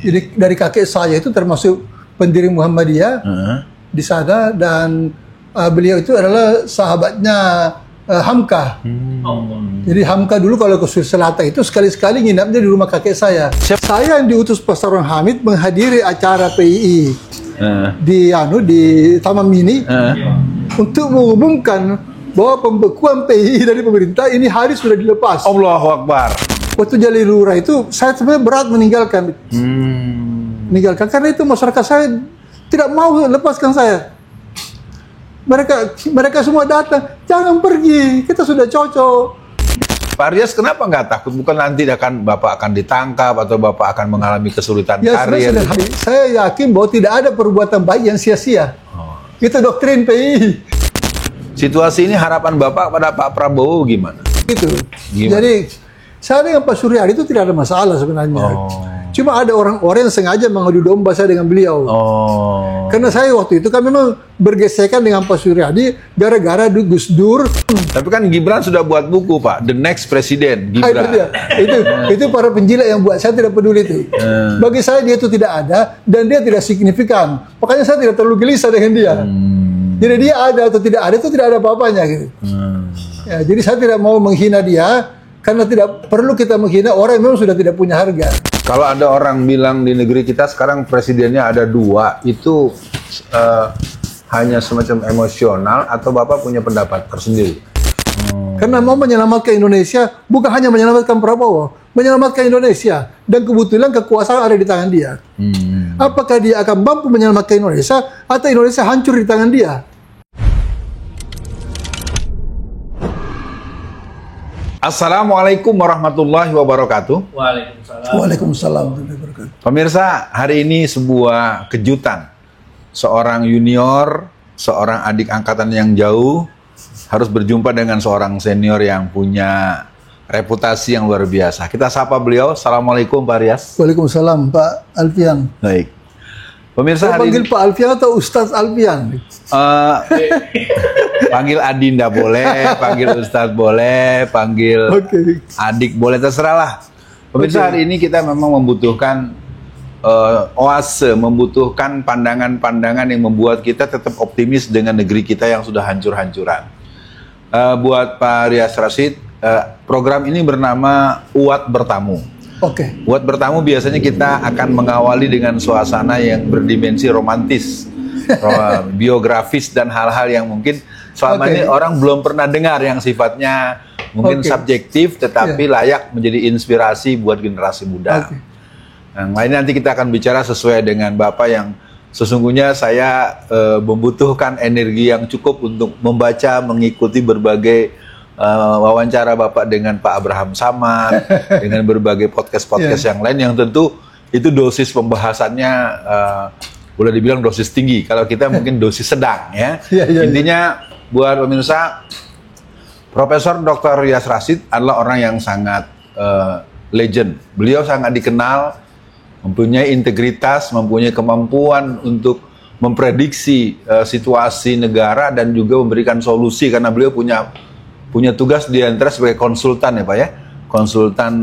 Jadi dari kakek saya itu termasuk pendiri Muhammadiyah di sana, dan beliau itu adalah sahabatnya Hamka. Jadi Hamka dulu kalau ke Sulawesi Selatan itu sekali-sekali nginapnya di rumah kakek saya. Saya yang diutus Pak Sarwan Hamid menghadiri acara PII di Taman Mini untuk mengumumkan bahwa pembekuan PII dari pemerintah ini hari sudah dilepas. Allahu Akbar. Waktu jadi lurah itu saya sebenarnya berat meninggalkan. Meninggalkan karena itu masyarakat saya tidak mau lepaskan saya. Mereka semua datang, jangan pergi, kita sudah cocok. Pak Aryas kenapa nggak takut? Bukan nanti Bapak akan ditangkap atau Bapak akan mengalami kesulitan karir? Saya yakin bahwa tidak ada perbuatan baik yang sia-sia. Itu doktrin PI. Situasi ini harapan Bapak pada Pak Prabowo gimana? Gitu. Jadi saya dengan Pak Suryadi itu tidak ada masalah sebenarnya. Cuma ada orang-orang yang sengaja mengadu domba saya dengan beliau. Karena saya waktu itu kan memang bergesekan dengan Pak Suryadi gara-gara Gus Dur. Tapi kan Gibran sudah buat buku, Pak, The Next President Gibran. Itu para penjilat yang buat, saya tidak peduli itu. Bagi saya dia itu tidak ada dan dia tidak signifikan. Makanya saya tidak terlalu gelisah dengan dia. Jadi dia ada atau tidak ada itu tidak ada apa-apanya gitu. Ya, jadi saya tidak mau menghina dia karena tidak perlu kita menghina orang yang memang sudah tidak punya harga. Kalau ada orang bilang di negeri kita sekarang presidennya ada 2, itu hanya semacam emosional atau Bapak punya pendapat tersendiri? Karena mau menyelamatkan Indonesia, bukan hanya menyelamatkan Prabowo, menyelamatkan Indonesia. Dan kebetulan kekuasaan ada di tangan dia. Apakah dia akan mampu menyelamatkan Indonesia atau Indonesia hancur di tangan dia? Assalamualaikum warahmatullahi wabarakatuh. Waalaikumsalam. Waalaikumsalam warahmatullahi wabarakatuh. Pemirsa, hari ini sebuah kejutan. Seorang junior, seorang adik angkatan yang jauh, harus berjumpa dengan seorang senior yang punya reputasi yang luar biasa. Kita sapa beliau. Assalamualaikum Pak Aryas. Waalaikumsalam Pak Alfian. Baik. Pemirsa, saya panggil Pak Alfian atau Ustadz Alfian? Panggil Adinda boleh, panggil Ustadz boleh, panggil adik boleh, terserah lah. Pemirsa, hari ini kita memang membutuhkan oase, membutuhkan pandangan-pandangan yang membuat kita tetap optimis dengan negeri kita yang sudah hancur-hancuran. Buat Pak Aryas Rashid, program ini bernama Uat Bertamu. Buat bertamu biasanya kita akan mengawali dengan suasana yang berdimensi romantis, biografis dan hal-hal yang mungkin selama ini orang belum pernah dengar, yang sifatnya mungkin subjektif tetapi layak menjadi inspirasi buat generasi muda. Yang lain nanti kita akan bicara sesuai dengan Bapak yang sesungguhnya saya membutuhkan energi yang cukup untuk membaca, mengikuti berbagai wawancara Bapak dengan Pak Abraham Samad, dengan berbagai podcast-podcast yang lain yang tentu itu dosis pembahasannya boleh dibilang dosis tinggi. Kalau kita mungkin dosis sedang ya. Intinya buat pemirsa, Profesor Dr. Aryas Rashid adalah orang yang sangat legend. Beliau sangat dikenal, mempunyai integritas, mempunyai kemampuan untuk memprediksi situasi negara dan juga memberikan solusi karena beliau punya tugas di antara sebagai konsultan ya Pak ya, konsultan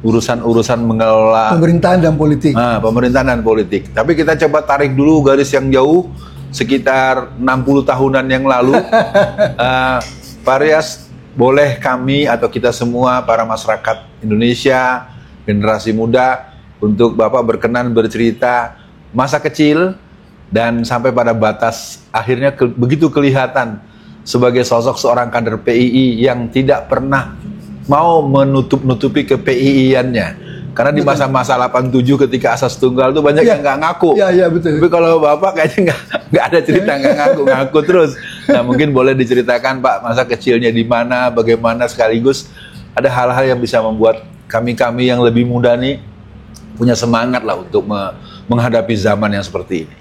urusan-urusan mengelola pemerintahan dan politik. Pemerintahan dan politik. Tapi kita coba tarik dulu garis yang jauh, sekitar 60 tahunan yang lalu. Pak Aryas, boleh kami atau kita semua para masyarakat Indonesia, generasi muda, untuk Bapak berkenan bercerita masa kecil dan sampai pada batas akhirnya begitu kelihatan sebagai sosok seorang kader PII yang tidak pernah mau menutupi ke PII-annya. Karena di masa-masa 87 ketika asas tunggal itu banyak yang nggak ngaku. Betul. Tapi kalau Bapak kayaknya nggak ada cerita, nggak ngaku terus. Nah mungkin boleh diceritakan Pak masa kecilnya di mana, bagaimana, sekaligus ada hal-hal yang bisa membuat kami yang lebih muda nih punya semangat lah untuk menghadapi zaman yang seperti ini.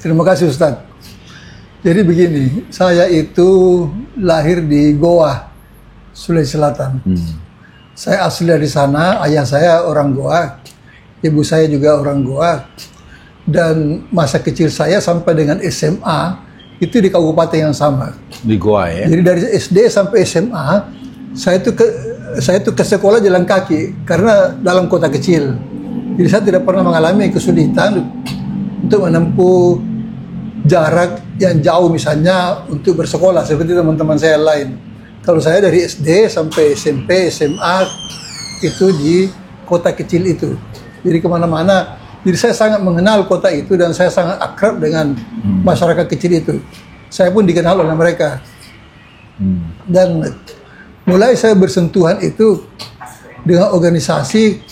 Terima kasih Ustadz. Jadi begini, saya itu lahir di Goa, Sulawesi Selatan. Saya asli dari sana, ayah saya orang Goa, ibu saya juga orang Goa. Dan masa kecil saya sampai dengan SMA, itu di kabupaten yang sama. Di Goa ya? Jadi dari SD sampai SMA, saya itu ke sekolah jalan kaki, karena dalam kota kecil. Jadi saya tidak pernah mengalami kesulitan untuk menempuh jarak yang jauh misalnya untuk bersekolah seperti teman-teman saya lain. Kalau saya dari SD sampai SMP, SMA itu di kota kecil itu. Jadi kemana-mana. Jadi saya sangat mengenal kota itu dan saya sangat akrab dengan masyarakat kecil itu. Saya pun dikenal oleh mereka. Dan mulai saya bersentuhan itu dengan organisasi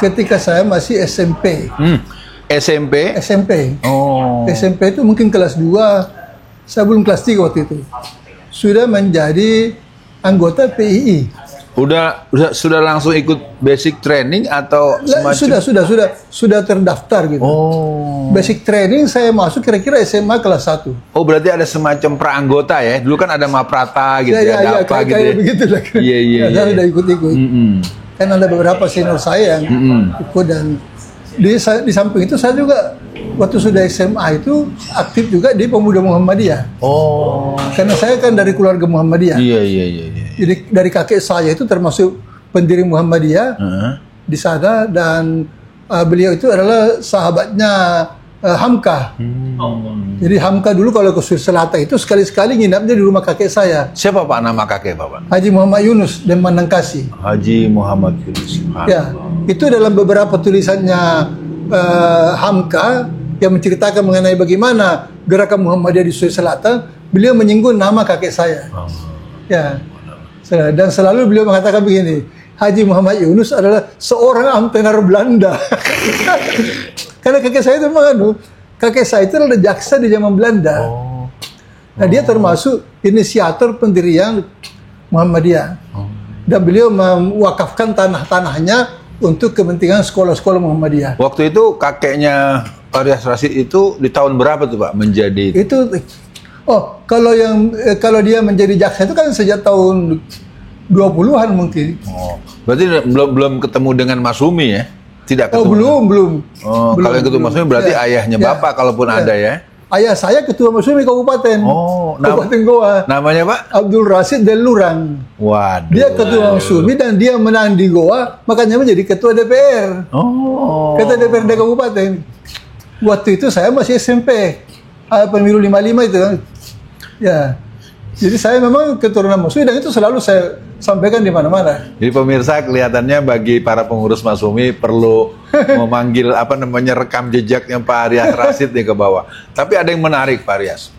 ketika saya masih SMP. SMP? SMP. Oh. SMP itu mungkin kelas 2, saya belum kelas 3 waktu itu. Sudah menjadi anggota PII. Sudah langsung ikut basic training atau semacam? Sudah terdaftar gitu. Oh. Basic training saya masuk kira-kira SMA kelas 1. Oh, berarti ada semacam praanggota ya. Dulu kan ada Maprata gitu ada apa gitu. Kayak begitu lah. Iya. Saya udah ikut-ikut. Kan ada beberapa senior saya yang ikut dan di samping itu saya juga waktu sudah SMA itu aktif juga di Pemuda Muhammadiyah. Oh. Karena saya kan dari keluarga Muhammadiyah. Iya. Jadi dari kakek saya itu termasuk pendiri Muhammadiyah di sana dan beliau itu adalah sahabatnya Hamka. Jadi Hamka dulu kalau ke Sulawesi Selatan itu sekali-sekali nginapnya di rumah kakek saya. Siapa Pak nama kakek Bapak? Haji Muhammad Yunus dan Manangkasi. Haji Muhammad Yunus. Ya, itu dalam beberapa tulisannya Hamka yang menceritakan mengenai bagaimana gerakan Muhammadiyah di Sulawesi Selatan, beliau menyinggung nama kakek saya. Ya. Dan selalu beliau mengatakan begini, Haji Muhammad Yunus adalah seorang antenar Belanda. Karena kakek saya itu memang kakek saya itu adalah jaksa di zaman Belanda. Nah, dia termasuk inisiator pendirian Muhammadiyah. Dan beliau mewakafkan tanah-tanahnya untuk kepentingan sekolah-sekolah Muhammadiyah. Waktu itu kakeknya Faryas Rasyid itu di tahun berapa tuh Pak menjadi? Itu kalau dia menjadi jaksa itu kan sejak tahun 20-an mungkin. Oh, berarti belum ketemu dengan Mas Umi ya? Tidak ketemu. Belum. Kalau yang ketemu Mas Umi berarti ayahnya Bapak kalaupun ada ya? Ayah saya ketua Mas Umi Kabupaten. Kabupaten Goa. Namanya Pak? Abdul Rasid Del Lurang. Waduh. Dia ketua Mas Umi dan dia menang di Goa, makanya menjadi ketua DPR. Ketua DPRD Kabupaten. Waktu itu saya masih SMP. Pemilu 55 itu. Ya. Jadi saya memang keturunan Mas Umi dan itu selalu saya sampaikan di mana-mana. Jadi pemirsa kelihatannya bagi para pengurus Mas Umi perlu memanggil rekam jejaknya Pak Faryas Rasyid nih ke bawah. Tapi ada yang menarik Pak Faryas.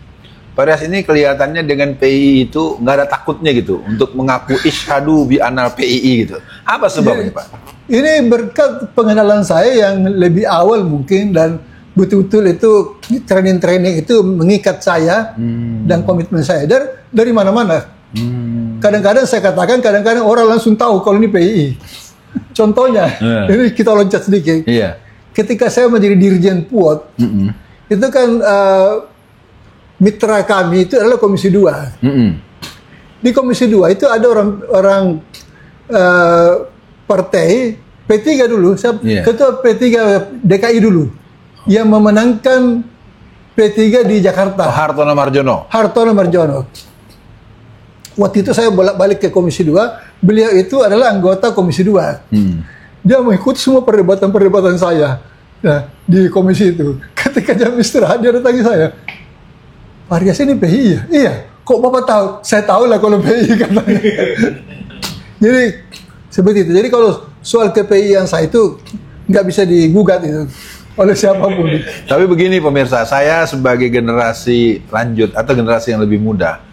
Pak Faryas ini kelihatannya dengan PII itu nggak ada takutnya gitu untuk mengaku isyhadu bi anal PII gitu. Apa sebabnya Pak? Ini berkat pengenalan saya yang lebih awal mungkin dan betul-betul itu training itu mengikat saya dan komitmen saya dari mana-mana. Kadang-kadang saya katakan, kadang-kadang orang langsung tahu kalau ini PII. Contohnya, ini kita loncat sedikit. Ketika saya menjadi Dirjen Puot, itu kan mitra kami itu adalah Komisi 2. Di Komisi 2 itu ada orang partai P3 dulu, ketua P3 DKI dulu, yang memenangkan P3 di Jakarta. Hartono Marjono. Waktu itu saya bolak-balik ke Komisi 2, beliau itu adalah anggota Komisi 2. Dia mengikuti semua perdebatan saya di komisi itu. Ketika jam istirahat, dia datangi saya. Faryas ini PII ya? Iya. Kok Bapak tahu? Saya tahu lah kalau PII katanya. Jadi, seperti itu. Jadi kalau soal KPI yang saya itu nggak bisa digugat itu oleh siapapun. Tapi begini pemirsa, saya sebagai generasi lanjut atau generasi yang lebih muda,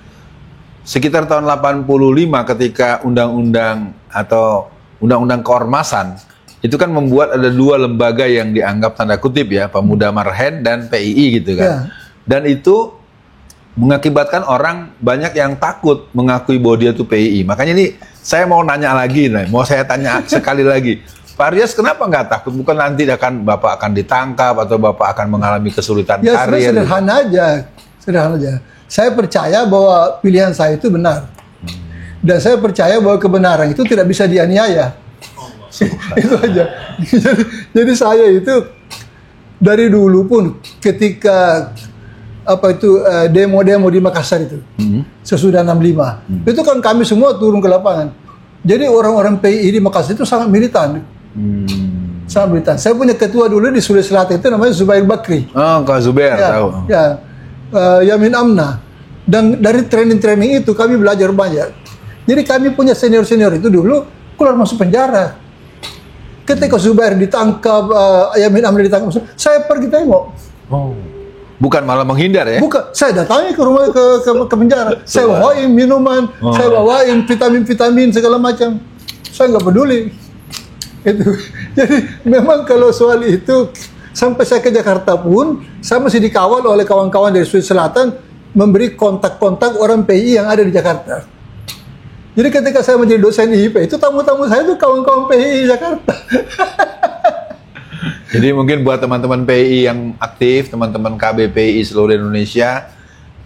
sekitar tahun 85 ketika undang-undang atau undang-undang keormasan itu kan membuat ada dua lembaga yang dianggap tanda kutip ya, Pemuda Marhen dan PII gitu kan. Dan itu mengakibatkan orang banyak yang takut mengakui bahwa dia itu PII. Makanya ini saya mau nanya lagi, mau saya tanya sekali lagi. Pak Faryas kenapa nggak takut? Bukan nanti Bapak akan ditangkap atau Bapak akan mengalami kesulitan karir? Ya sederhana aja. Saya percaya bahwa pilihan saya itu benar. Dan saya percaya bahwa kebenaran itu tidak bisa dianiaya. Itu aja. Jadi saya itu dari dulu pun ketika demo-demo di Makassar itu, sesudah 65, itu kan kami semua turun ke lapangan. Jadi orang-orang PII di Makassar itu sangat militan. sangat militan. Saya punya ketua dulu di Sulawesi Selatan itu namanya Zubair Bakri. Oh, Kak Zubair tahu. Ya, Yamin Amna. Dan dari training-training itu kami belajar banyak. Jadi kami punya senior-senior itu dulu keluar masuk penjara. Ketika Zubair ditangkap, Yamin Amna ditangkap, saya pergi tengok. Oh. Bukan malah menghindar ya? Bukan, saya datangi ke rumah ke penjara. Saya bawain minuman, saya bawain vitamin-vitamin segala macam. Saya nggak peduli. Itu. Jadi memang kalau soal itu sampai saya ke Jakarta pun saya masih dikawal oleh kawan-kawan dari Sulawesi Selatan memberi kontak-kontak orang PI yang ada di Jakarta. Jadi ketika saya menjadi dosen IIP itu tamu-tamu saya itu kawan-kawan PI Jakarta. Jadi mungkin buat teman-teman PI yang aktif, teman-teman KBPI seluruh Indonesia,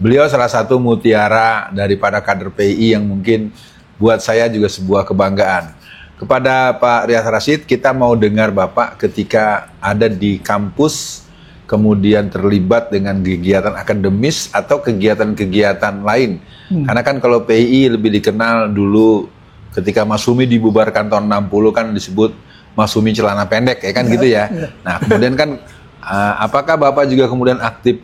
beliau salah satu mutiara daripada kader PI yang mungkin buat saya juga sebuah kebanggaan. Kepada Pak Rias Rasyid, kita mau dengar Bapak ketika ada di kampus, kemudian terlibat dengan kegiatan akademis atau kegiatan-kegiatan lain. Karena kan kalau PI lebih dikenal dulu ketika Masyumi dibubarkan tahun 60 kan disebut Masyumi celana pendek ya kan gitu ya. Nah kemudian kan apakah Bapak juga kemudian aktif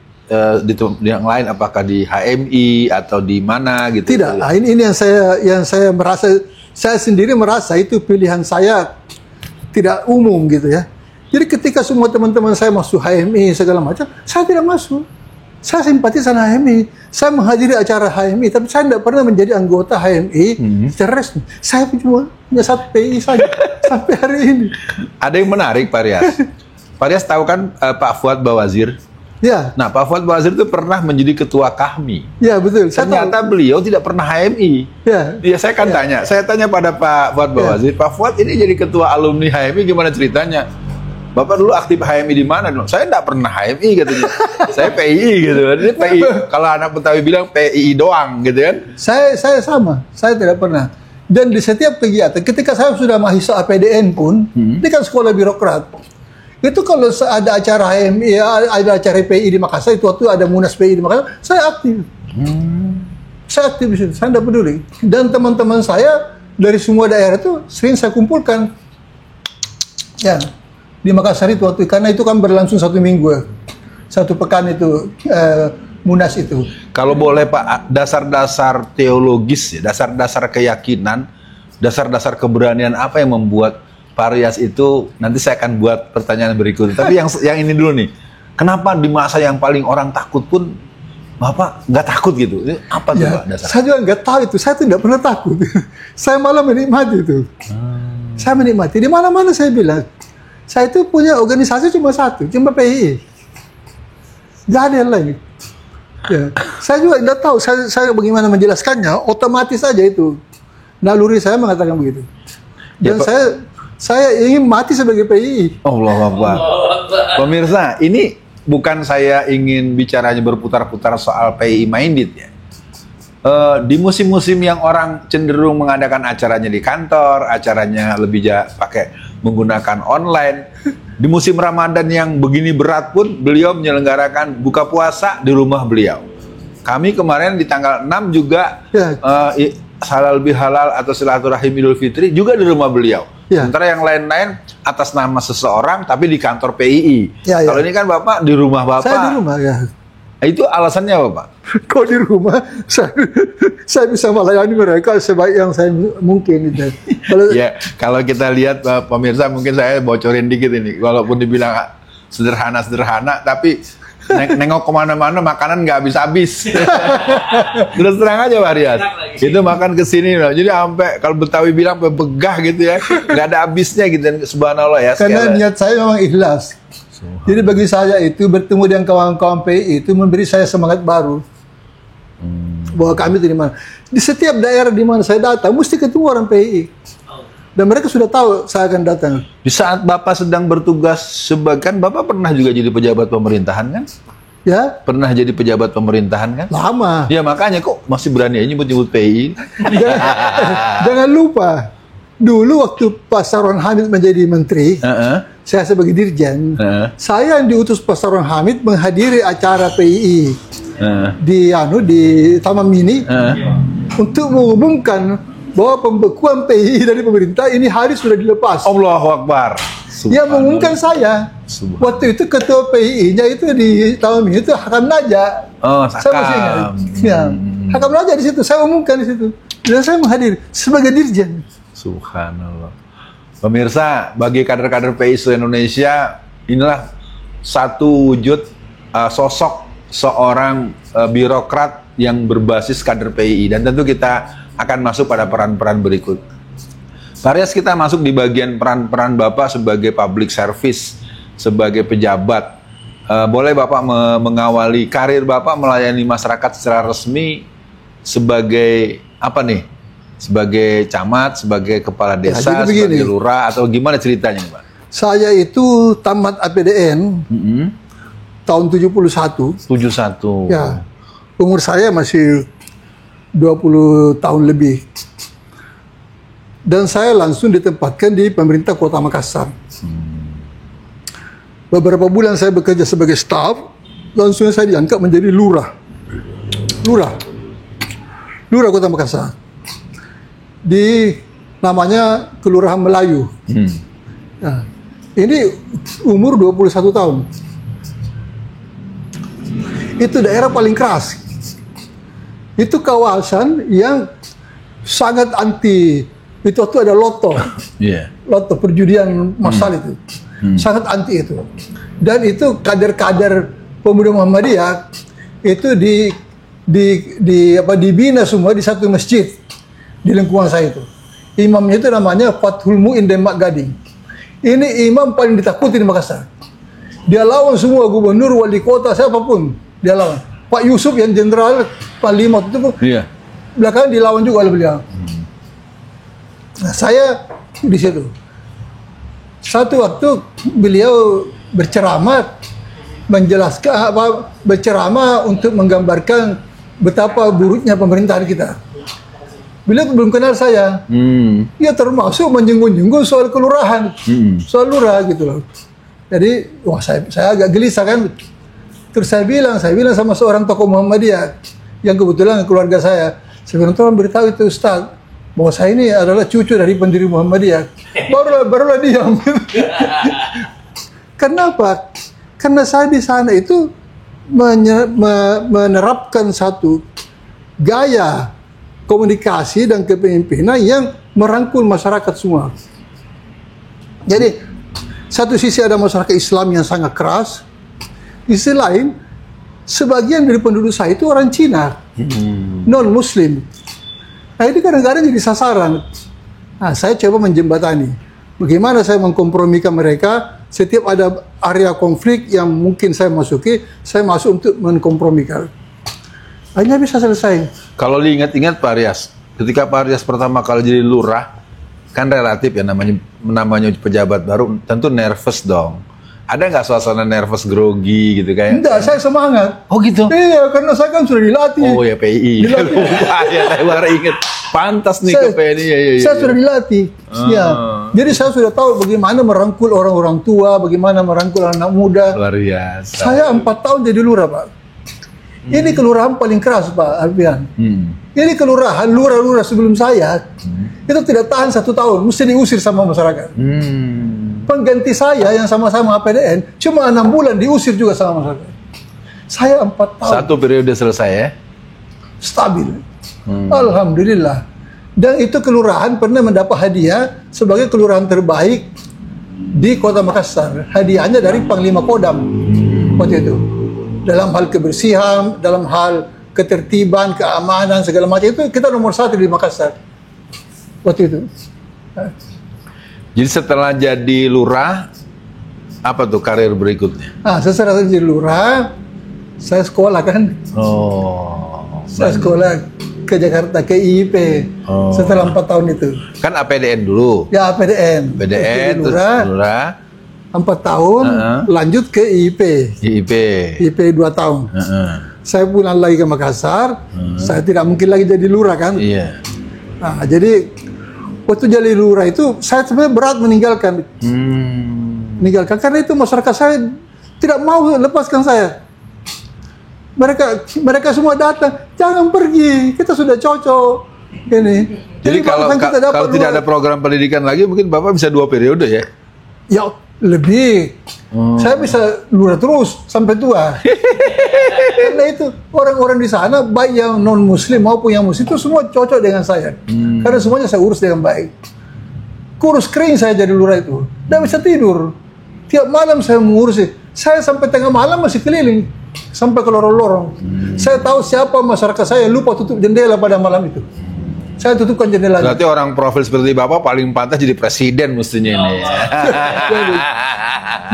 di yang lain, apakah di HMI atau di mana gitu? Tidak, ini yang saya merasa, saya sendiri merasa itu pilihan saya tidak umum gitu ya. Jadi ketika semua teman-teman saya masuk HMI segala macam, saya tidak masuk. Saya simpatisan HMI, saya menghadiri acara HMI, tapi saya tidak pernah menjadi anggota HMI secara resmi. Saya cuma punya satu PI saja sampai hari ini. Ada yang menarik Pak Rias. Pak Rias tahu kan Pak Fuad Bawazir? Ya. Nah, Pak Fuad Bawazir itu pernah menjadi ketua KAHMI. Ya, betul. Ternyata beliau tidak pernah HMI. Ya. Ya, saya kan tanya. Saya tanya pada Pak Fuad Bawazir, Pak Fuad ini jadi ketua alumni HMI gimana ceritanya? Bapak dulu aktif HMI di mana? Saya tidak pernah HMI katanya. Saya PI gitu. Ini PI. Kalau anak Betawi bilang PI doang gitu kan. Saya sama. Saya tidak pernah. Dan di setiap kegiatan, ketika saya sudah mahasiswa APDN pun, ini kan sekolah birokrat. Itu kalau ada acara HMI, ada acara PI di Makassar, itu waktu ada Munas PI di Makassar, saya aktif. Saya aktif di situ, saya tidak peduli. Dan teman-teman saya dari semua daerah itu sering saya kumpulkan. Ya, di Makassar itu waktu, karena itu kan berlangsung 1 minggu, 1 pekan itu Munas itu. Kalau boleh Pak, dasar-dasar teologis, ya, dasar-dasar keyakinan, dasar-dasar keberanian apa yang membuat Pak Rias itu, nanti saya akan buat pertanyaan berikutnya. Tapi yang ini dulu nih, kenapa di masa yang paling orang takut pun Bapak nggak takut gitu? Ini apa tuh Pak dasar? Saya juga nggak tahu itu, saya tidak pernah takut. Saya malah menikmati itu. Saya menikmati, di mana-mana saya bilang, saya itu punya organisasi cuma satu, cuma PI. Nggak ada yang lain. Ya. Saya juga nggak tahu, saya bagaimana menjelaskannya, otomatis aja itu. Naluri saya mengatakan begitu. Dan ya, saya ingin mati sebagai PI. Allah Akbar. Pemirsa, ini bukan saya ingin bicaranya berputar-putar soal PI minded ya. Di musim-musim yang orang cenderung mengadakan acaranya di kantor, acaranya lebih pakai menggunakan online. Di musim Ramadan yang begini berat pun beliau menyelenggarakan buka puasa di rumah beliau. Kami kemarin di tanggal 6 juga halal bihalal atau silaturahim Idul Fitri juga di rumah beliau. Ya. Sementara yang lain-lain atas nama seseorang tapi di kantor PII. Ya, ya. Kalau ini kan Bapak di rumah Bapak. Saya di rumah ya. Itu alasannya apa Pak? Kalau di rumah saya bisa melayani mereka sebaik yang saya mungkin. Kalau kita lihat pemirsa, mungkin saya bocorin dikit ini. Walaupun dibilang sederhana-sederhana, tapi nengok kemana-mana makanan nggak habis-habis. Terus terang aja Pak Rias, itu makan kesini loh. Jadi sampai kalau Betawi bilang begah gitu ya, nggak ada habisnya gitu. Subhanallah ya. Karena niat saya memang ikhlas. Jadi bagi saya itu bertemu dengan kawan-kawan PI itu memberi saya semangat baru. Bahwa kami itu di mana. Di setiap daerah di mana saya datang mesti ketemu orang PI. Dan mereka sudah tahu saya akan datang. Di saat Bapak sedang bertugas sebagian, Bapak pernah juga jadi pejabat pemerintahan kan? Ya. Pernah jadi pejabat pemerintahan kan? Lama. Ya makanya kok masih berani aja nyebut-nyebut PI. Jangan lupa, dulu waktu Pak Saron Hamid menjadi menteri, saya sebagai dirjen, saya yang diutus Pak Saron Hamid menghadiri acara PII di Taman Mini untuk mengumumkan bahwa pembekuan PII dari pemerintah ini hari sudah dilepas. Allahu Akbar. Yang mengumumkan saya. Waktu itu ketua PII-nya itu di tahun itu Hakam Naja. Oh, saya masih ingat. Ya. Hakam Naja di situ, saya umumkan di situ. Dan saya menghadiri sebagai dirjen. Subhanallah. Pemirsa, bagi kader-kader PII seluruh Indonesia, inilah satu wujud sosok seorang birokrat yang berbasis kader PII. Dan tentu kita akan masuk pada peran-peran berikut. Pak Rias, kita masuk di bagian peran-peran Bapak sebagai public service, sebagai pejabat. Boleh Bapak mengawali karir Bapak melayani masyarakat secara resmi sebagai apa nih? Sebagai camat, sebagai kepala desa, sebagai lurah, atau gimana ceritanya Pak? Saya itu tamat APDN tahun 71. 71. Ya, umur saya masih 20 tahun lebih. Dan saya langsung ditempatkan di pemerintah Kota Makassar. Beberapa bulan saya bekerja sebagai staf, langsung saya diangkat menjadi lurah. Lurah Kota Makassar. Di namanya Kelurahan Melayu. Nah, ini umur 21 tahun. Itu daerah paling keras. Itu kawasan yang sangat anti. Itu waktu ada loto, loto perjudian massal itu, sangat anti itu. Dan itu kader-kader pemuda Muhammadiyah itu dibina semua di satu masjid di lingkungan saya itu. Imamnya itu namanya Fathul Mu'in Demak Gading. Ini imam paling ditakuti di Makassar. Dia lawan semua gubernur, wali kota, siapapun dia lawan. Pak Yusuf yang jenderal Panglima itu pun belakangan dilawan juga oleh beliau. Nah, saya di situ. Satu waktu beliau berceramah, menjelaskan berceramah untuk menggambarkan betapa buruknya pemerintahan kita. Beliau belum kenal saya. Dia termasuk menyinggung-nyinggung soal kelurahan, soal lurah gitu loh. Jadi, wah saya agak gelisah kan. Terus saya bilang sama seorang tokoh Muhammadiyah yang kebetulan keluarga saya bilang, tolong beritahu itu Ustaz bahwa saya ini adalah cucu dari pendiri Muhammadiyah. Barulah diam. Kenapa? Karena saya di sana itu menerapkan satu gaya komunikasi dan kepemimpinan yang merangkul masyarakat semua. Jadi satu sisi ada masyarakat Islam yang sangat keras, di sisi lain sebagian dari penduduk saya itu orang Cina, non Muslim. Nah, ini kadang-kadang jadi sasaran. Nah, saya coba menjembatani. Bagaimana saya mengkompromikan mereka. Setiap ada area konflik yang mungkin saya masuki, saya masuk untuk mengkompromikan. Akhirnya bisa selesai. Kalau diingat-ingat Pak Rias, ketika Pak Rias pertama kali jadi lurah, kan relatif ya namanya pejabat baru, tentu nervous dong. Ada nggak suasana nervous, grogi gitu kayak? Enggak, saya semangat. Oh gitu? Iya, karena saya kan sudah dilatih. Oh ya PI. Dilatih. Saya baru inget. Pantas nih ke PNI. Saya sudah dilatih. Ya. Jadi saya sudah tahu bagaimana merangkul orang-orang tua, bagaimana merangkul anak muda. Luar biasa. Saya 4 tahun jadi lurah, Pak. Ini kelurahan paling keras, Pak Alfian. Ini kelurahan, lurah-lurah sebelum saya, itu tidak tahan 1 tahun, mesti diusir sama masyarakat. Pengganti saya yang sama-sama APDN cuma 6 bulan diusir juga sama masyarakat. Saya 4 tahun. Satu periode selesai ya? Stabil. Alhamdulillah. Dan itu kelurahan pernah mendapat hadiah sebagai kelurahan terbaik di Kota Makassar. Hadiahnya dari Panglima Kodam waktu itu. Dalam hal kebersihan, dalam hal ketertiban, keamanan, segala macam itu kita nomor 1 di Makassar waktu itu. Jadi setelah jadi lurah, apa tuh karir berikutnya? Setelah jadi lurah, saya sekolah kan. Saya sekolah ke Jakarta, ke IIP. Setelah 4 tahun itu. Kan APDN dulu? Ya, APDN. APDN, terus lurah. 4 tahun, lanjut ke IIP. IIP 2 tahun. Saya pulang lagi ke Makassar, saya tidak mungkin lagi jadi lurah kan. Iya. Nah, jadi waktu jadi lurah itu saya sebenarnya berat meninggalkan. Meninggalkan karena itu masyarakat saya tidak mau lepaskan saya. Mereka semua datang, jangan pergi, kita sudah cocok. Ini. Jadi kalau tidak ada program pendidikan lagi, mungkin Bapak bisa 2 periode ya? Ya, lebih. Saya bisa lurah terus sampai tua. Karena itu orang-orang di sana, baik yang non Muslim maupun yang Muslim itu semua cocok dengan saya. Karena semuanya saya urus dengan baik. Kurus kering saya jadi lurah itu, tidak bisa tidur. Tiap malam saya mengurusi. Saya sampai tengah malam masih keliling sampai ke lorong-lorong. Saya tahu siapa masyarakat saya lupa tutup jendela pada malam itu. Saya tutupkan jendelanya. Berarti orang profil seperti Bapak paling pantas jadi presiden mestinya ini.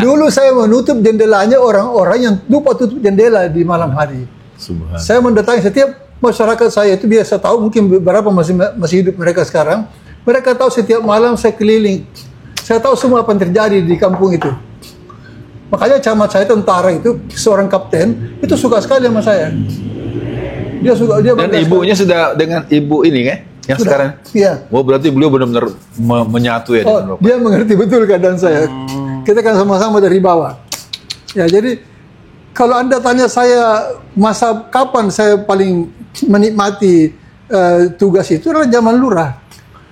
Dulu saya menutup jendelanya orang-orang yang lupa tutup jendela di malam hari. Saya mendatangi setiap masyarakat saya itu, biasa tahu mungkin beberapa masih hidup mereka sekarang. Mereka tahu setiap malam saya keliling. Saya tahu semua apa yang terjadi di kampung itu. Makanya camat saya tentara itu, seorang kapten, itu suka sekali sama saya. Dia suka, dia dan ibunya sekali. Sudah dengan ibu ini kan? Yang sudah, sekarang? Iya. Oh, berarti beliau benar-benar menyatu ya dengan Bapak. Dia mengerti betul keadaan saya. Kita kan sama-sama dari bawah. Ya, jadi kalau Anda tanya saya masa kapan saya paling menikmati tugas itu adalah zaman lurah.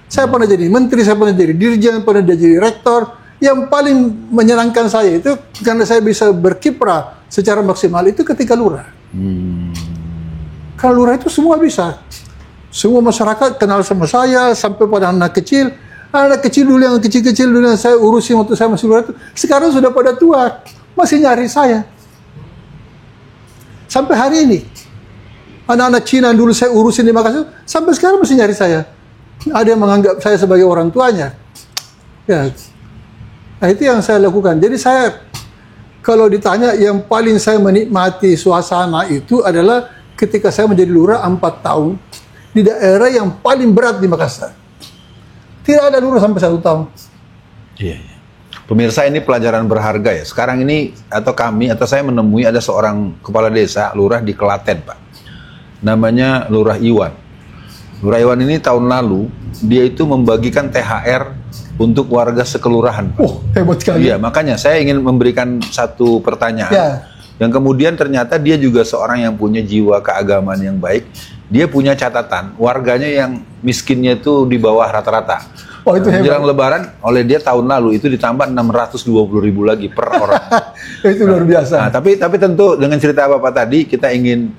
Saya pernah jadi menteri, saya pernah jadi dirjen, pernah jadi rektor. Yang paling menyenangkan saya itu karena saya bisa berkiprah secara maksimal itu ketika lurah. Kalau lurah itu semua bisa. Semua masyarakat kenal sama saya, sampai pada anak kecil. Anak kecil dulu yang kecil-kecil dulu yang saya urusin waktu saya masih lurah itu, sekarang sudah pada tua, masih nyari saya. Sampai hari ini. Anak-anak Cina dulu saya urusin di Makassar, sampai sekarang masih nyari saya. Ada yang menganggap saya sebagai orang tuanya. Ya. Nah, itu yang saya lakukan. Jadi saya, kalau ditanya yang paling saya menikmati suasana itu adalah ketika saya menjadi lurah 4 tahun di daerah yang paling berat di Makassar. Tidak ada lurah sampai 1 tahun. Iya. Pemirsa, ini pelajaran berharga ya. Sekarang ini atau kami atau saya menemui ada seorang kepala desa lurah di Klaten, Pak. Namanya Lurah Iwan. Lurah Iwan ini tahun lalu dia itu membagikan THR untuk warga sekelurahan, Pak. Oh, hebat sekali. Iya, makanya saya ingin memberikan satu pertanyaan. Ya. Yang kemudian ternyata dia juga seorang yang punya jiwa keagamaan yang baik. Dia punya catatan, warganya yang miskinnya itu di bawah rata-rata. Oh, itu hebat. Menjelang Lebaran, oleh dia tahun lalu itu ditambah 620.000 lagi per orang. Itu luar biasa. Nah, tapi tentu dengan cerita Bapak tadi, kita ingin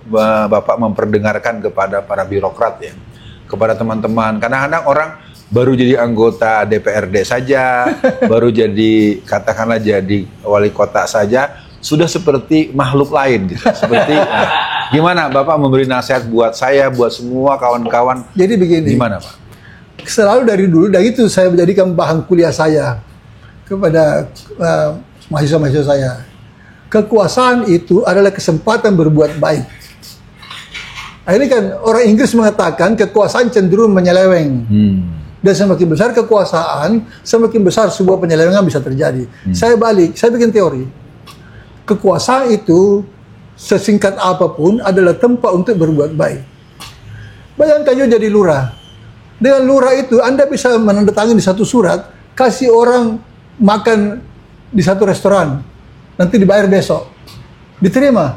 Bapak memperdengarkan kepada para birokrat ya, kepada teman-teman. Kadang-kadang orang baru jadi anggota DPRD saja, baru jadi katakanlah jadi wali kota saja, sudah seperti makhluk lain gitu. Seperti gimana Bapak memberi nasihat buat saya, buat semua kawan-kawan? Jadi begini. Gimana, Pak? Selalu dari dulu, dari itu saya menjadikan bahan kuliah saya kepada mahasiswa-mahasiswa saya. Kekuasaan itu adalah kesempatan berbuat baik. Ini kan orang Inggris mengatakan kekuasaan cenderung menyeleweng. Dan semakin besar kekuasaan, semakin besar sebuah penyelewengan bisa terjadi. Saya balik, saya bikin teori. Kekuasaan itu sesingkat apapun adalah tempat untuk berbuat baik. Bayangkan jadi lurah. Dengan lurah itu Anda bisa menandatangani di satu surat, kasih orang makan di satu restoran, nanti dibayar besok. Diterima.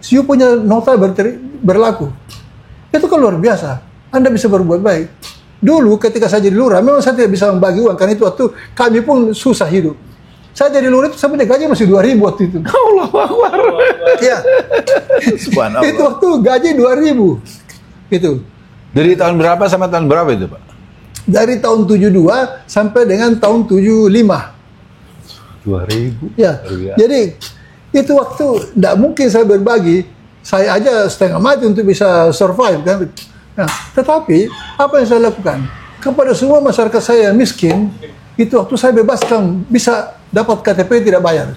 You punya nota berlaku. Itu kan luar biasa. Anda bisa berbuat baik. Dulu ketika saya jadi lurah, memang saya tidak bisa membagi uang, karena itu waktu kami pun susah hidup. Saya jadi lurah itu sampai gaji masih 2.000 waktu itu. Allah Akbar. Iya. Itu waktu gaji 2.000. Gitu. Dari tahun berapa sampai tahun berapa itu, Pak? Dari tahun 72 sampai dengan tahun 75. 2.000. Ya. Jadi itu waktu tidak mungkin saya berbagi. Saya aja setengah mati untuk bisa survive kan. Nah, tetapi apa yang saya lakukan kepada semua masyarakat saya yang miskin, itu waktu saya bebaskan bisa dapat KTP tidak bayar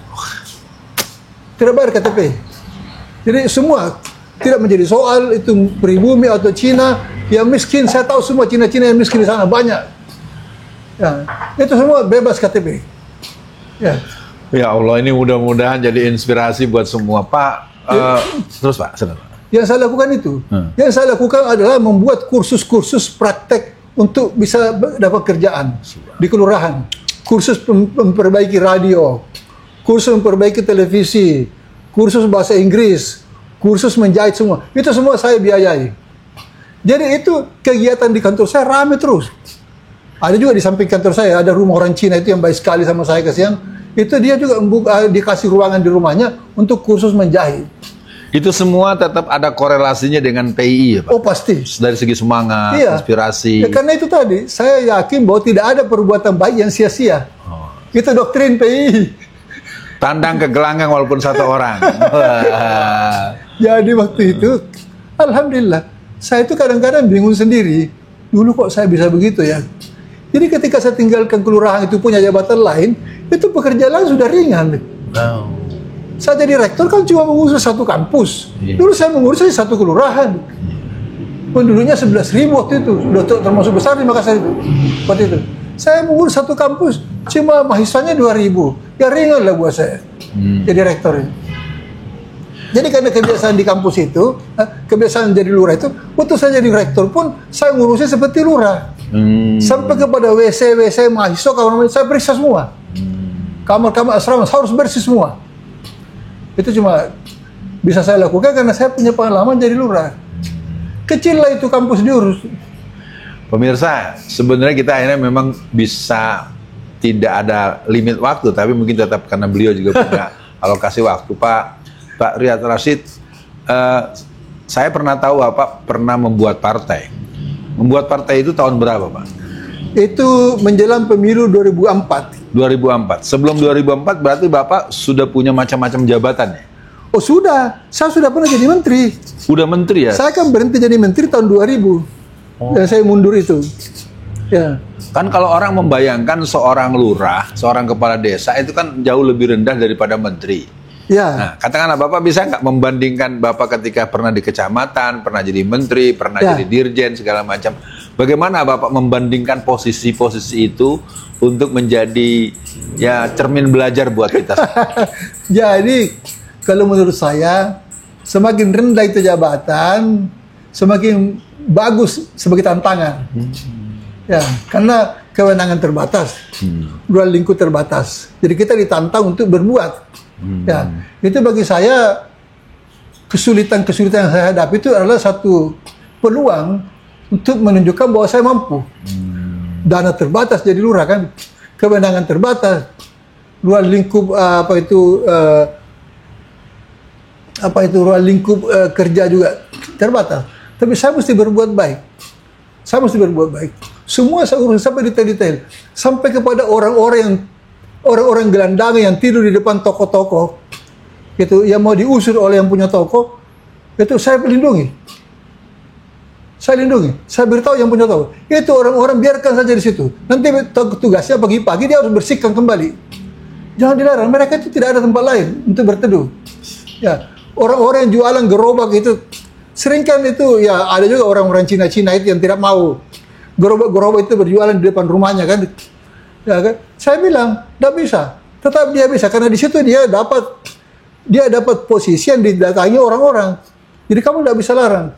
KTP. Jadi semua tidak menjadi soal itu pribumi atau Cina yang miskin. Saya tahu semua Cina-Cina yang miskin di sana banyak. Ya, itu semua bebas KTP. Ya. Ya Allah, ini mudah-mudahan jadi inspirasi buat semua, Pak. Terus Pak, silakan. Yang saya lakukan itu, yang saya lakukan adalah membuat kursus-kursus praktek untuk bisa dapat kerjaan di kelurahan. Kursus memperbaiki radio, kursus memperbaiki televisi, kursus bahasa Inggris, kursus menjahit semua. Itu semua saya biayai. Jadi itu kegiatan di kantor saya rame terus. Ada juga di samping kantor saya, ada rumah orang Cina itu yang baik sekali sama saya kasihan. Itu dia juga dikasih ruangan di rumahnya untuk kursus menjahit. Itu semua tetap ada korelasinya dengan PII ya Pak? Oh pasti. Dari segi semangat, inspirasi. Ya, karena itu tadi, saya yakin bahwa tidak ada perbuatan baik yang sia-sia. Itu doktrin PII. Tandang ke gelanggang walaupun satu orang. Jadi waktu itu, alhamdulillah, saya itu kadang-kadang bingung sendiri. Dulu kok saya bisa begitu ya? Jadi ketika saya tinggalkan kelurahan itu punya jabatan lain, itu pekerjaan sudah ringan. Wow. Saya jadi rektor kan cuma mengurus satu kampus. Dulu saya mengurus satu kelurahan. Penduduknya 11.000 waktu itu. Sudah termasuk besar di Makassar itu. Waktu itu. Saya mengurus satu kampus, cuma mahasiswanya 2.000. Ya ringan lah buat saya. Jadi rektor ini. Jadi karena kebiasaan di kampus itu, kebiasaan jadi lurah itu, waktu saya jadi rektor pun, saya ngurusnya seperti lurah. Sampai kepada WC mahasiswa, kamar saya periksa semua. Kamar-kamar asrama harus bersih semua. Itu cuma bisa saya lakukan karena saya punya pengalaman jadi lurah. Kecil lah itu kampus diurus. Pemirsa, sebenarnya kita akhirnya memang bisa tidak ada limit waktu, tapi mungkin tetap karena beliau juga punya alokasi waktu. Pak Riyad Rashid, saya pernah tahu Bapak pernah membuat partai. Membuat partai itu tahun berapa Pak? Itu menjelang pemilu 2004. 2004. Sebelum 2004 berarti Bapak sudah punya macam-macam jabatan ya? Oh sudah, saya sudah pernah jadi menteri. Udah menteri ya? Saya kan berhenti jadi menteri tahun 2000. Dan saya mundur itu. Ya. Kan kalau orang membayangkan seorang lurah, seorang kepala desa itu kan jauh lebih rendah daripada menteri. Ya. Nah, katakanlah Bapak bisa nggak membandingkan Bapak ketika pernah di kecamatan, pernah jadi menteri, pernah jadi dirjen segala macam. Bagaimana Bapak membandingkan posisi-posisi itu untuk menjadi ya cermin belajar buat kita? Jadi kalau menurut saya semakin rendah itu jabatan, semakin bagus sebagai tantangan. Ya, karena kewenangan terbatas, ruang lingkup terbatas. Jadi kita ditantang untuk berbuat. Ya, itu bagi saya kesulitan-kesulitan yang saya hadapi itu adalah satu peluang untuk menunjukkan bahwa saya mampu. Dana terbatas jadi lurah kan, kewenangan terbatas, ruang lingkup ruang lingkup kerja juga terbatas. Tapi saya mesti berbuat baik. Saya mesti berbuat baik. Semua saya urus sampai detail-detail, sampai kepada orang-orang gelandangan yang tidur di depan toko-toko, gitu, yang mau diusir oleh yang punya toko, itu saya lindungi. Saya lindungi. Saya beritahu yang punya toko. Itu orang-orang biarkan saja di situ. Nanti tugasnya pagi-pagi dia harus bersihkan kembali. Jangan dilarang. Mereka itu tidak ada tempat lain untuk berteduh. Ya, orang-orang yang jualan gerobak itu sering kan itu ya ada juga orang-orang Cina-Cina itu yang tidak mau gerobak-gerobak itu berjualan di depan rumahnya kan. Ya kan? Saya bilang tidak bisa. Tetap dia bisa karena di situ dia dapat posisi yang didatangi orang-orang. Jadi kamu tidak bisa larang.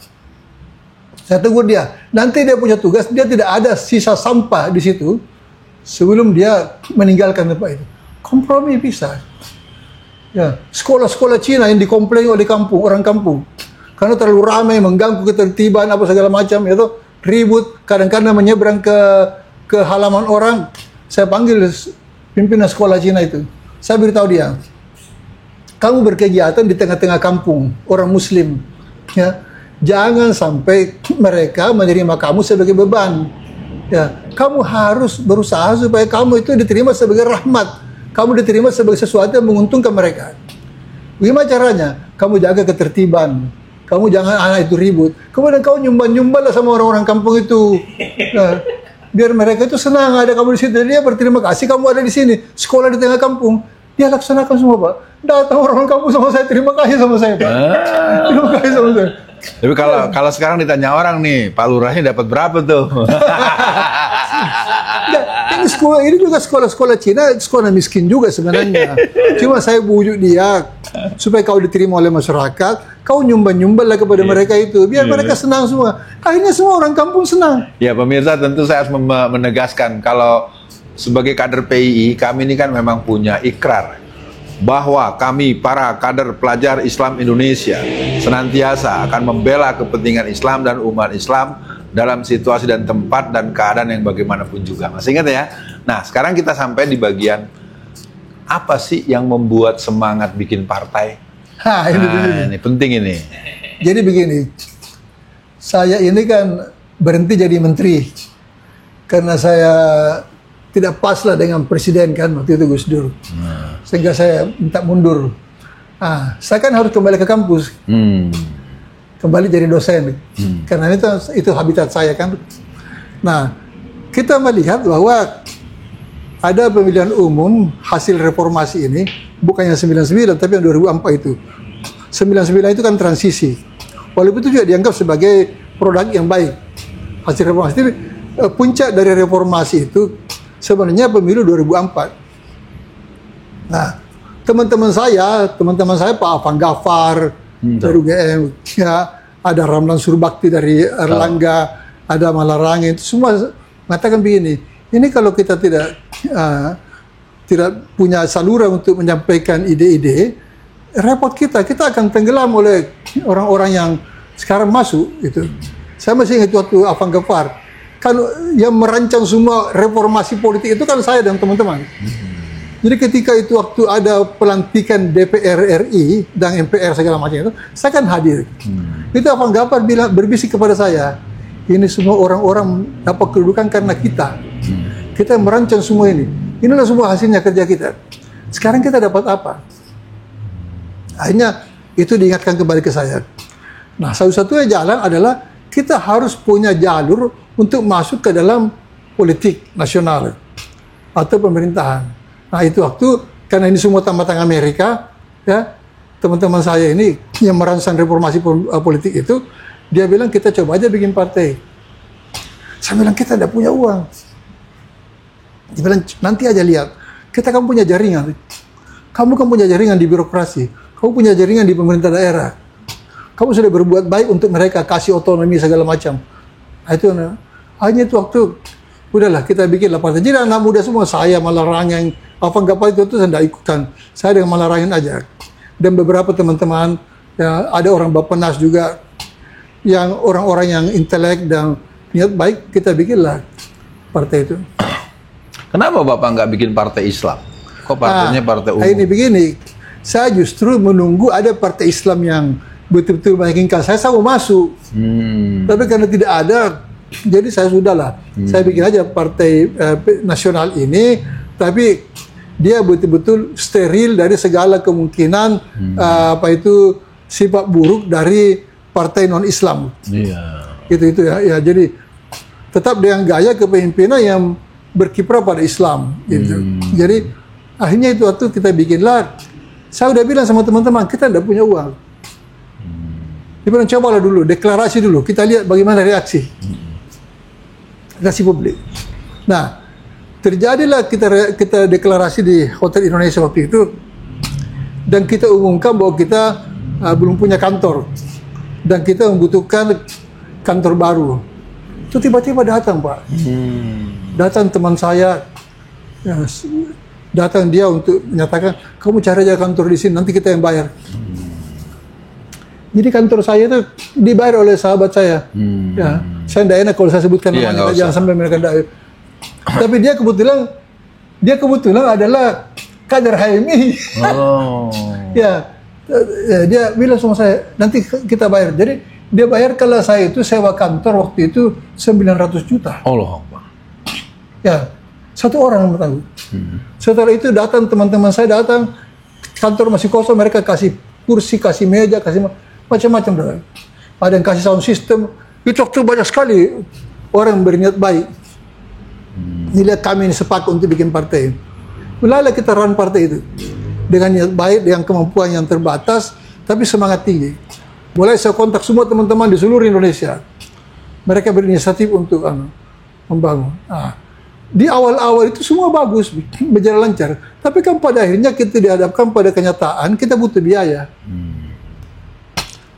Saya tegur dia. Nanti dia punya tugas, dia tidak ada sisa sampah di situ sebelum dia meninggalkan tempat itu. Kompromi bisa. Ya, sekolah-sekolah Cina yang dikomplain oleh orang kampung karena terlalu ramai, mengganggu ketertiban apa segala macam, itu ribut, kadang-kadang menyeberang ke halaman orang. Saya panggil pimpinan sekolah Cina itu. Saya beritahu dia, kamu berkegiatan di tengah-tengah kampung orang Muslim, ya, jangan sampai mereka menerima kamu sebagai beban. Ya, kamu harus berusaha supaya kamu itu diterima sebagai rahmat. Kamu diterima sebagai sesuatu yang menguntungkan mereka. Bagaimana caranya? Kamu jaga ketertiban. Kamu jangan anak itu ribut. Kemudian kau nyumbang-nyumbang lah sama orang-orang kampung itu. Nah, biar mereka itu senang ada kamu di situ. Dia berterima kasih kamu ada di sini. Sekolah di tengah kampung. Dia laksanakan semua Pak. Datang orang kampung sama saya, terima kasih sama saya Pak. Terima kasih sama saya. Tapi kalau sekarang ditanya orang nih, Pak Lurahnya dapat berapa tuh? Ini juga sekolah-sekolah Cina, sekolah miskin juga sebenarnya. Cuma saya bujuk dia supaya kau diterima oleh masyarakat, kau nyumbang-nyumbang lah kepada mereka itu, biar mereka senang semua. Akhirnya semua orang kampung senang. Ya pemirsa, tentu saya harus menegaskan kalau sebagai kader PII kami ini kan memang punya ikrar bahwa kami para kader pelajar Islam Indonesia senantiasa akan membela kepentingan Islam dan umat Islam dalam situasi dan tempat dan keadaan yang bagaimanapun juga. Masih ingat ya? Nah, sekarang kita sampai di bagian apa sih yang membuat semangat bikin partai? Ini penting ini. Jadi begini, saya ini kan berhenti jadi menteri karena saya tidak pas lah dengan presiden kan waktu itu Gus Dur, sehingga saya minta mundur. Saya kan harus kembali ke kampus, kembali jadi dosen, karena itu habitat saya kan. Nah, kita melihat bahwa ada pemilihan umum hasil reformasi ini bukan yang 99 tapi yang 2004 itu. 99 itu kan transisi, walaupun itu juga dianggap sebagai produk yang baik. Hasil reformasi itu, puncak dari reformasi itu sebenarnya pemilu 2004. Nah, teman-teman saya Pak Afan Ghaffar dari UGM, ya, ada Ramlan Surbakti dari Erlangga, ada Malarangin, itu semua mengatakan begini, ini kalau kita tidak punya saluran untuk menyampaikan ide-ide, repot kita akan tenggelam oleh orang-orang yang sekarang masuk itu. Saya masih ingat waktu Afan Ghaffar, kan yang merancang semua reformasi politik itu kan saya dan teman-teman. Jadi ketika itu waktu ada pelantikan DPR RI dan MPR segala macam itu, saya kan hadir. Itu Afan Ghaffar berbisik kepada saya, ini semua orang-orang dapat kedudukan karena kita. Kita merancang semua ini. Inilah semua hasilnya kerja kita. Sekarang kita dapat apa? Akhirnya itu diingatkan kembali ke saya. Nah, satu-satunya jalan adalah kita harus punya jalur untuk masuk ke dalam politik nasional atau pemerintahan. Nah, itu waktu karena ini semua tambatan Amerika, ya, teman-teman saya ini yang merancang reformasi politik itu, dia bilang kita coba aja bikin partai. Saya bilang kita tidak punya uang. Dia bilang nanti aja lihat, kita kan punya jaringan. Kamu kan punya jaringan di birokrasi, kamu punya jaringan di pemerintah daerah. Kamu sudah berbuat baik untuk mereka, kasih otonomi segala macam. Nah, itu hanya itu waktu udahlah kita bikinlah partai. Jadi anak muda semua, saya Malarangin, Afan Ghaffar itu saya tidak ikutan. Saya dengan Malarangin aja. Dan beberapa teman-teman, ya, ada orang Bappenas juga, yang orang-orang yang intelek dan niat baik, kita bikinlah partai itu. Kenapa Bapak nggak bikin partai Islam? Kok partainya partai umum? Ini begini, saya justru menunggu ada partai Islam yang betul-betul meyakinkan saya mau masuk. Tapi karena tidak ada, jadi saya sudahlah. Saya bikin aja partai nasional ini, tapi dia betul-betul steril dari segala kemungkinan sifat buruk dari partai non-Islam. Itu ya. Jadi tetap dengan gaya kepemimpinan yang berkiprah pada Islam. Gitu. Jadi akhirnya itu waktu kita bikinlah. Saya udah bilang sama teman-teman, kita tidak punya uang. Dia bilang, cobalah dulu, deklarasi dulu, kita lihat bagaimana reaksi publik. Nah, terjadilah kita deklarasi di Hotel Indonesia waktu itu, dan kita umumkan bahwa kita belum punya kantor, dan kita membutuhkan kantor baru. Itu tiba-tiba datang, Pak. Datang teman saya, ya, datang dia untuk menyatakan, kamu cari aja kantor di sini, nanti kita yang bayar. Jadi kantor saya itu dibayar oleh sahabat saya. Ya, saya tidak enak kalau saya sebutkan namanya, jangan sampai mereka tidak. Tapi dia kebetulan adalah kader HMI. Ya, dia bilang sama saya, nanti kita bayar. Jadi dia bayar kalau saya itu sewa kantor waktu itu 900 juta. Allah Akbar. Ya, satu orang tahu. Setelah itu datang teman-teman saya datang, kantor masih kosong, mereka kasih kursi, kasih meja, kasih macam-macam. Ada yang kasih sound system. Itu waktu banyak sekali orang berniat baik. Dilihat kami ini sepakat untuk bikin partai. Mulailah kita run partai itu dengan niat baik, dengan kemampuan yang terbatas, tapi semangat tinggi. Mulai saya kontak semua teman-teman di seluruh Indonesia. Mereka berinisiatif untuk membangun. Di awal-awal itu semua bagus, berjalan lancar. Tapi kan pada akhirnya kita dihadapkan pada kenyataan, kita butuh biaya.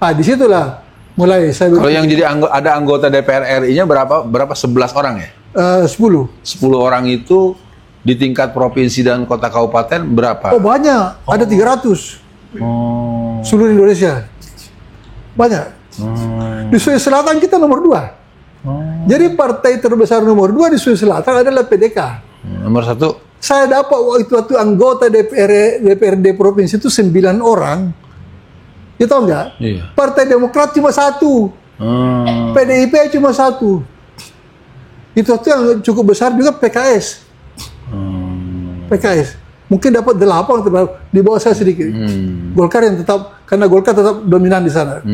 Disitulah mulai saya. Kalau yang jadi ada anggota DPR RI-nya berapa? 11 orang ya? 10 orang itu di tingkat provinsi dan kota kabupaten berapa? Oh banyak, ada 300 seluruh Indonesia, banyak. Di Sulawesi Selatan kita nomor 2. Jadi partai terbesar nomor 2 di Sulawesi Selatan adalah PDK. Nomor 1? Saya dapat waktu anggota DPRD provinsi itu 9 orang. Ya tahu nggak? Iya. Partai Demokrat cuma 1. PDIP cuma 1. Itu yang cukup besar juga PKS. PKS mungkin dapat 8 di bawah saya sedikit. Golkar yang tetap, karena Golkar tetap dominan di sana.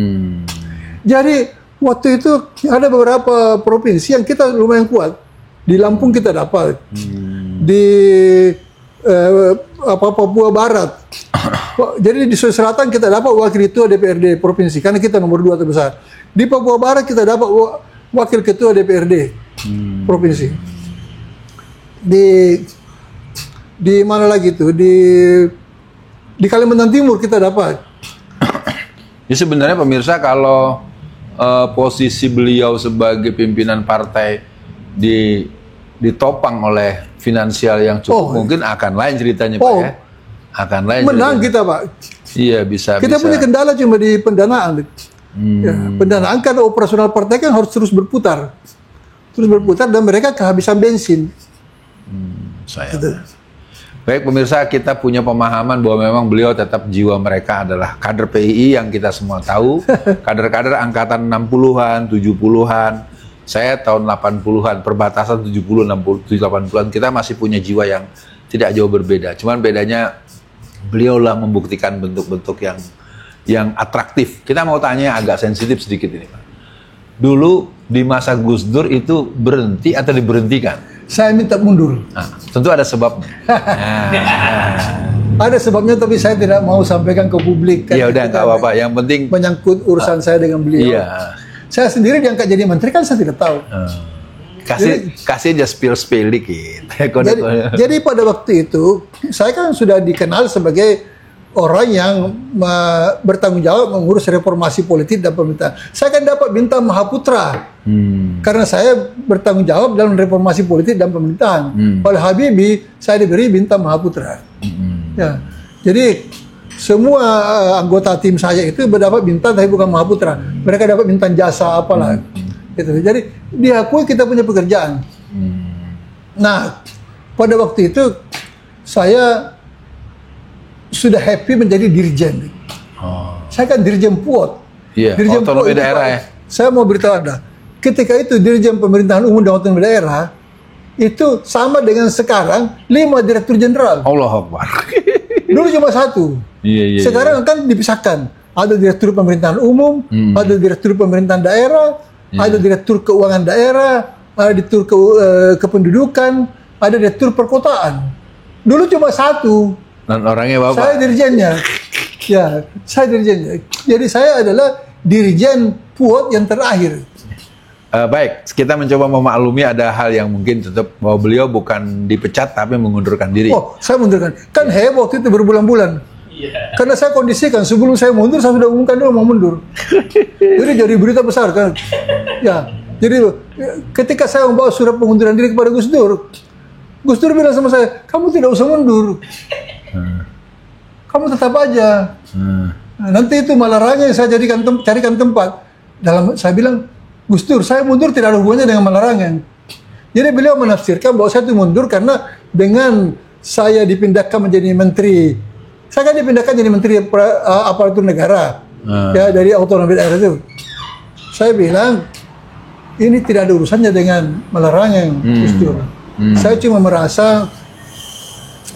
Jadi waktu itu ada beberapa provinsi yang kita lumayan kuat. Di Lampung kita dapat, di Papua Barat. Jadi di Sulawesi Selatan kita dapat wakil ketua DPRD provinsi karena kita nomor 2 terbesar. Di Papua Barat kita dapat wakil ketua DPRD provinsi. Di mana lagi tuh? Di Kalimantan Timur kita dapat. Jadi sebenarnya pemirsa, kalau posisi beliau sebagai pimpinan partai ditopang oleh finansial yang cukup, mungkin akan lain ceritanya Pak ya. Akan lain. Menang ceritanya kita Pak. Iya bisa. Kita punya kendala cuma di pendanaan. Ya, pendanaan karena operasional partai kan harus terus berputar. Dan mereka kehabisan bensin. Gitu. Baik pemirsa, kita punya pemahaman bahwa memang beliau tetap jiwa mereka adalah kader PII yang kita semua tahu. Kader-kader angkatan 60-an, 70-an. Saya tahun 80-an, perbatasan 70, 60, 80-an. Kita masih punya jiwa yang tidak jauh berbeda. Cuman bedanya beliau lah membuktikan bentuk-bentuk yang atraktif. Kita mau tanya agak sensitif sedikit ini Pak. Dulu di masa Gus Dur itu berhenti atau diberhentikan? Saya minta mundur. Nah, tentu ada sebabnya. Ada sebabnya, tapi saya tidak mau sampaikan ke publik. Ya udah, nggak apa-apa. Yang penting menyangkut urusan saya dengan beliau. Iya. Saya sendiri diangkat jadi menteri kan saya tidak tahu. Kasih aja spill dikit. Jadi pada waktu itu saya kan sudah dikenal sebagai orang yang bertanggung jawab mengurus reformasi politik dan pemerintahan. Saya kan dapat bintang Mahaputra karena saya bertanggung jawab dalam reformasi politik dan pemerintahan. Oleh Habibie saya diberi bintang Mahaputra. Ya, jadi semua anggota tim saya itu mendapat bintang tapi bukan Mahaputra. Mereka dapat bintang jasa apalah. Gitu. Jadi diakui kita punya pekerjaan. Nah, pada waktu itu saya sudah happy menjadi dirjen. Saya kan dirjen PUOT. Iya, dirjen otonomi daerah ya. Saya mau beritahu Anda, ketika itu dirjen pemerintahan umum dan otonomi daerah itu sama dengan sekarang 5 direktur jenderal. Allahu Akbar. Dulu cuma 1. Iya. Sekarang kan dipisahkan. Ada direktur pemerintahan umum, ada direktur pemerintahan daerah, ada direktur keuangan daerah, ada direktur kependudukan, ada direktur perkotaan. Dulu cuma 1. Dan orangnya Bapak? Saya dirjennya. Ya, saya dirjennya. Jadi saya adalah dirjen PUOT yang terakhir. Baik, kita mencoba memaklumi ada hal yang mungkin tetap bahwa beliau bukan dipecat tapi mengundurkan diri. Oh, saya mundurkan. Kan heboh waktu itu berbulan-bulan. Karena saya kondisikan sebelum saya mundur, saya sudah umumkan dulu mau mundur. Jadi berita besar kan. Ya, jadi ketika saya membawa surat pengunduran diri kepada Gus Dur bilang sama saya, kamu tidak usah mundur. Kamu tetap aja. Nah, nanti itu Malarangeng saya carikan tempat. Saya bilang, Gus Dur, saya mundur tidak ada hubungannya dengan Malarangeng. Jadi beliau menafsirkan bahwa saya itu mundur karena dengan saya dipindahkan menjadi menteri. Saya kan dipindahkan jadi menteri aparatur negara. Ya, dari otonomi daerah itu. Saya bilang, ini tidak ada urusannya dengan Malarangeng, Gus Dur. Saya cuma merasa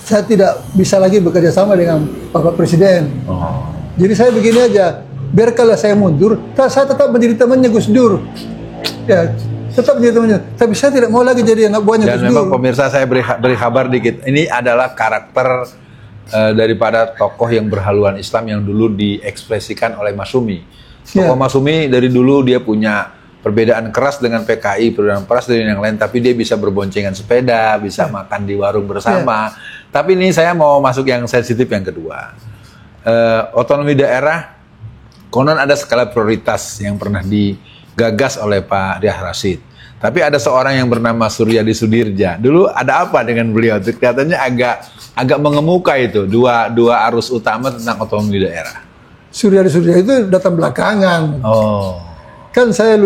saya tidak bisa lagi bekerja sama dengan Bapak Presiden. Jadi saya begini aja, biarkanlah saya mundur, saya tetap menjadi temannya Gus Dur. Ya, tetap menjadi temannya. Tapi saya tidak mau lagi jadi anak buahnya Gus Dur. Dan memang pemirsa, saya beri kabar dikit. Ini adalah karakter daripada tokoh yang berhaluan Islam yang dulu diekspresikan oleh Masumi. Tokoh Masumi dari dulu dia punya perbedaan keras dengan PKI, perbedaan keras dengan yang lain, tapi dia bisa berboncengan sepeda, bisa makan di warung bersama. Tapi ini saya mau masuk yang sensitif yang kedua. Otonomi daerah, konon ada skala prioritas yang pernah digagas oleh Pak Riah Rashid. Tapi ada seorang yang bernama Suryadi Sudirja. Dulu ada apa dengan beliau? Kelihatannya agak mengemuka itu dua arus utama tentang otonomi daerah. Suryadi Sudirja itu datang belakangan. Oh. Kan kita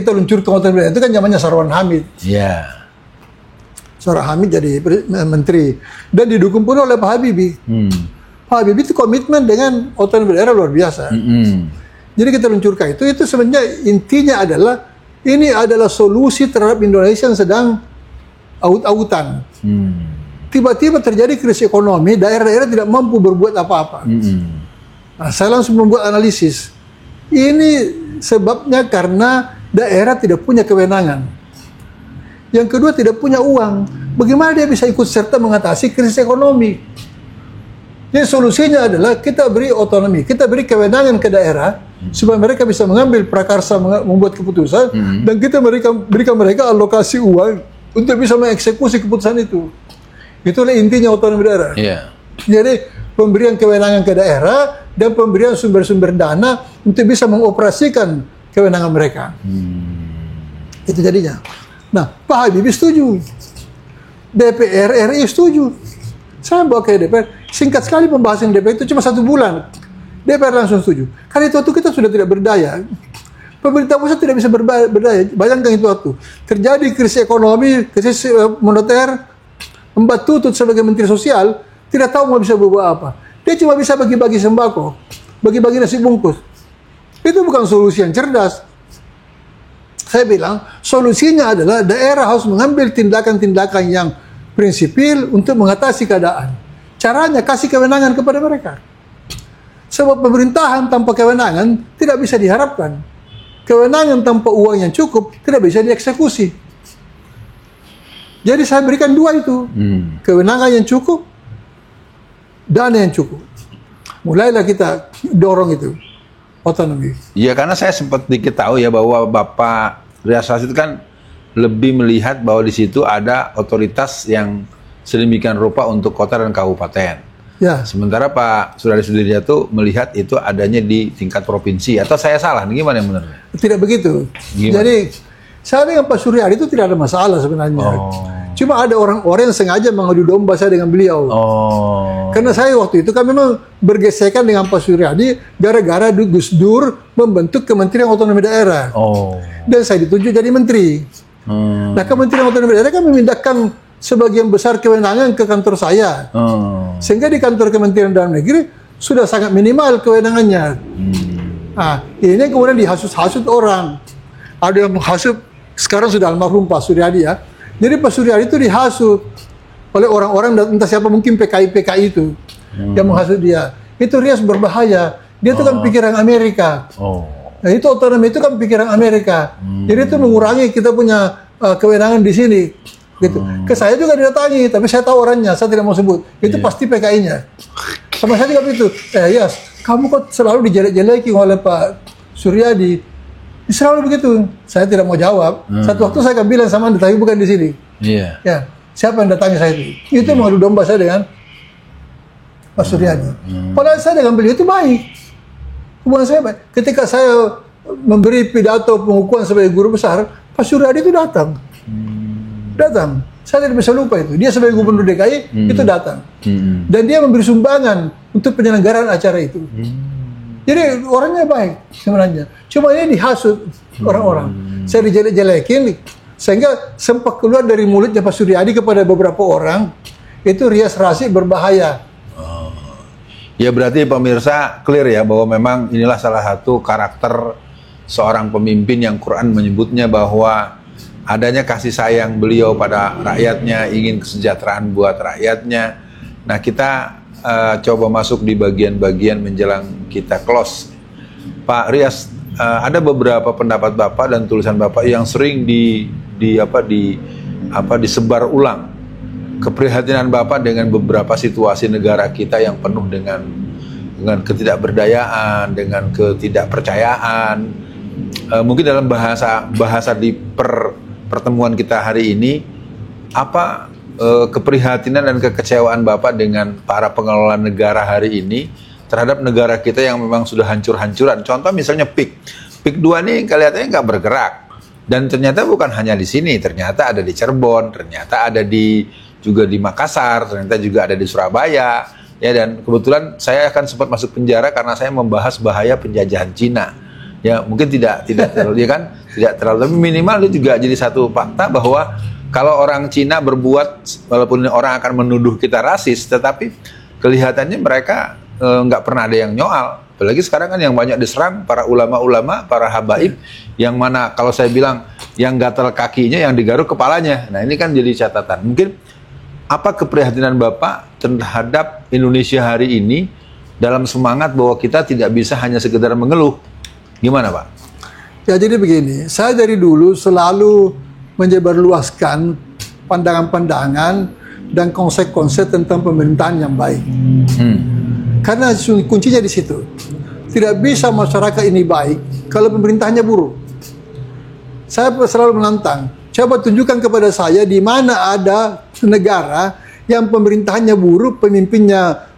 luncurkan otonomi daerah itu kan zamannya Sarwan Hamid. Iya. Sarwan Hamid jadi menteri dan didukung pun oleh Pak Habibie. Pak Habibie itu komitmen dengan otonomi daerah luar biasa. Jadi kita luncurkan itu sebenarnya intinya adalah ini adalah solusi terhadap Indonesia yang sedang aut-autan. Tiba-tiba terjadi krisis ekonomi, daerah-daerah tidak mampu berbuat apa-apa. Nah, saya langsung membuat analisis. Ini sebabnya karena daerah tidak punya kewenangan. Yang kedua, tidak punya uang. Bagaimana dia bisa ikut serta mengatasi krisis ekonomi? Jadi solusinya adalah kita beri otonomi, kita beri kewenangan ke daerah supaya mereka bisa mengambil prakarsa, membuat keputusan, dan kita berikan mereka alokasi uang untuk bisa mengeksekusi keputusan itu. Itulah intinya otonomi daerah. Yeah. Jadi pemberian kewenangan ke daerah dan pemberian sumber-sumber dana untuk bisa mengoperasikan kewenangan mereka. Itu jadinya. Nah, Pak Habibie setuju, DPR RI setuju. Saya bawa ke DPR, singkat sekali pembahasan DPR itu cuma 1 bulan. DPR langsung setuju. Karena itu waktu kita sudah tidak berdaya. Pemerintah pusat tidak bisa berdaya. Bayangkan itu waktu terjadi krisis ekonomi, krisis moneter, Mbak Tutut sebagai Menteri Sosial tidak tahu mau bisa berbuat apa. Dia cuma bisa bagi-bagi sembako, bagi-bagi nasi bungkus. Itu bukan solusi yang cerdas. Saya bilang solusinya adalah daerah harus mengambil tindakan-tindakan yang prinsipil untuk mengatasi keadaan. Caranya kasih kewenangan kepada mereka. Sebab pemerintahan tanpa kewenangan tidak bisa diharapkan. Kewenangan tanpa uang yang cukup tidak bisa dieksekusi. Jadi saya berikan 2 itu. Kewenangan yang cukup, dana yang cukup. Mulailah kita dorong itu otonomi. Iya, karena saya sempat dikit tahu ya bahwa Bapak Rias Rasyid kan lebih melihat bahwa di situ ada otoritas yang sedemikian rupa untuk kota dan kabupaten. Ya. Sementara Pak Suryadi Sudirja itu melihat itu adanya di tingkat provinsi. Atau saya salah? Gimana yang benar? Tidak begitu. Gimana? Jadi saya dengan Pak Suryadi itu tidak ada masalah sebenarnya. Cuma ada orang-orang yang sengaja mengadu domba saya dengan beliau. Karena saya waktu itu kan memang bergesekan dengan Pak Suryadi gara-gara Gus Dur membentuk Kementerian Otonomi Daerah. Dan saya ditunjuk jadi menteri. Nah, Kementerian Otonomi Daerah kan memindahkan sebagian besar kewenangan ke kantor saya. Sehingga di kantor Kementerian Dalam Negeri sudah sangat minimal kewenangannya. Nah, ini kemudian dihasut-hasut orang. Ada yang menghasut, sekarang sudah almarhum Pak Suryadi ya. Jadi Pak Suryadi itu dihasut oleh orang-orang, entah siapa, mungkin PKI itu yang menghasut dia. Itu Rias berbahaya. Dia itu kan pikiran Amerika. Nah, itu otonomi itu kan pikiran Amerika. Jadi itu mengurangi kita punya kewenangan di sini. Gitu. Ke saya juga didatangi, tapi saya tahu orangnya, saya tidak mau sebut. Itu pasti PKI-nya. Sama saya juga begitu. Yes, kamu kok selalu dijelek-jelekin oleh Pak Suryadi. Selalu begitu. Saya tidak mau jawab. Satu waktu saya akan bilang sama Anda, tapi bukan di sini. Ya, siapa yang datangi saya itu? Itu mengadu domba saya dengan Pak Suryadi. Padahal saya dengan beliau itu baik. Hubungan saya baik. Ketika saya memberi pidato pengukuhan sebagai guru besar, Pak Suryadi itu datang. Saya tidak bisa lupa itu. Dia sebagai gubernur DKI itu datang. Dan dia memberi sumbangan untuk penyelenggaraan acara itu. Jadi orangnya baik sebenarnya. Cuma ini dihasut orang-orang. Saya dijelek-jelekin sehingga sempat keluar dari mulutnya Pak Suryadi kepada beberapa orang, itu Rias Rasyid berbahaya. Ya, berarti pemirsa clear ya bahwa memang inilah salah satu karakter seorang pemimpin yang Quran menyebutnya bahwa adanya kasih sayang beliau pada rakyatnya, ingin kesejahteraan buat rakyatnya. Nah, kita coba masuk di bagian-bagian menjelang kita close. Pak Rias, ada beberapa pendapat Bapak dan tulisan Bapak yang sering disebar ulang. Keprihatinan Bapak dengan beberapa situasi negara kita yang penuh dengan ketidakberdayaan, dengan ketidakpercayaan. Mungkin dalam bahasa di pertemuan kita hari ini, apa keprihatinan dan kekecewaan Bapak dengan para pengelola negara hari ini terhadap negara kita yang memang sudah hancur-hancuran? Contoh misalnya PIK 2 nih kelihatannya nggak bergerak. Dan ternyata bukan hanya di sini, ternyata ada di Cirebon, ternyata ada juga di Makassar, ternyata juga ada di Surabaya. Ya, dan kebetulan saya akan sempat masuk penjara karena saya membahas bahaya penjajahan Cina. Ya, mungkin tidak terlalu, ya kan? Tidak terlalu, tapi minimal itu juga jadi satu fakta bahwa kalau orang Cina berbuat, walaupun orang akan menuduh kita rasis, tetapi kelihatannya mereka nggak pernah ada yang nyoal. Apalagi sekarang kan yang banyak diserang para ulama-ulama, para habaib, yang mana kalau saya bilang yang gatal kakinya, yang digaruk kepalanya. Nah, ini kan jadi catatan. Mungkin apa keprihatinan Bapak terhadap Indonesia hari ini dalam semangat bahwa kita tidak bisa hanya sekedar mengeluh? Gimana, Pak? Ya, jadi begini, saya dari dulu selalu menyebarluaskan pandangan-pandangan dan konsep-konsep tentang pemerintahan yang baik. Karena kuncinya di situ. Tidak bisa masyarakat ini baik kalau pemerintahnya buruk. Saya selalu menantang. Coba tunjukkan kepada saya di mana ada negara yang pemerintahannya buruk, pemimpinnya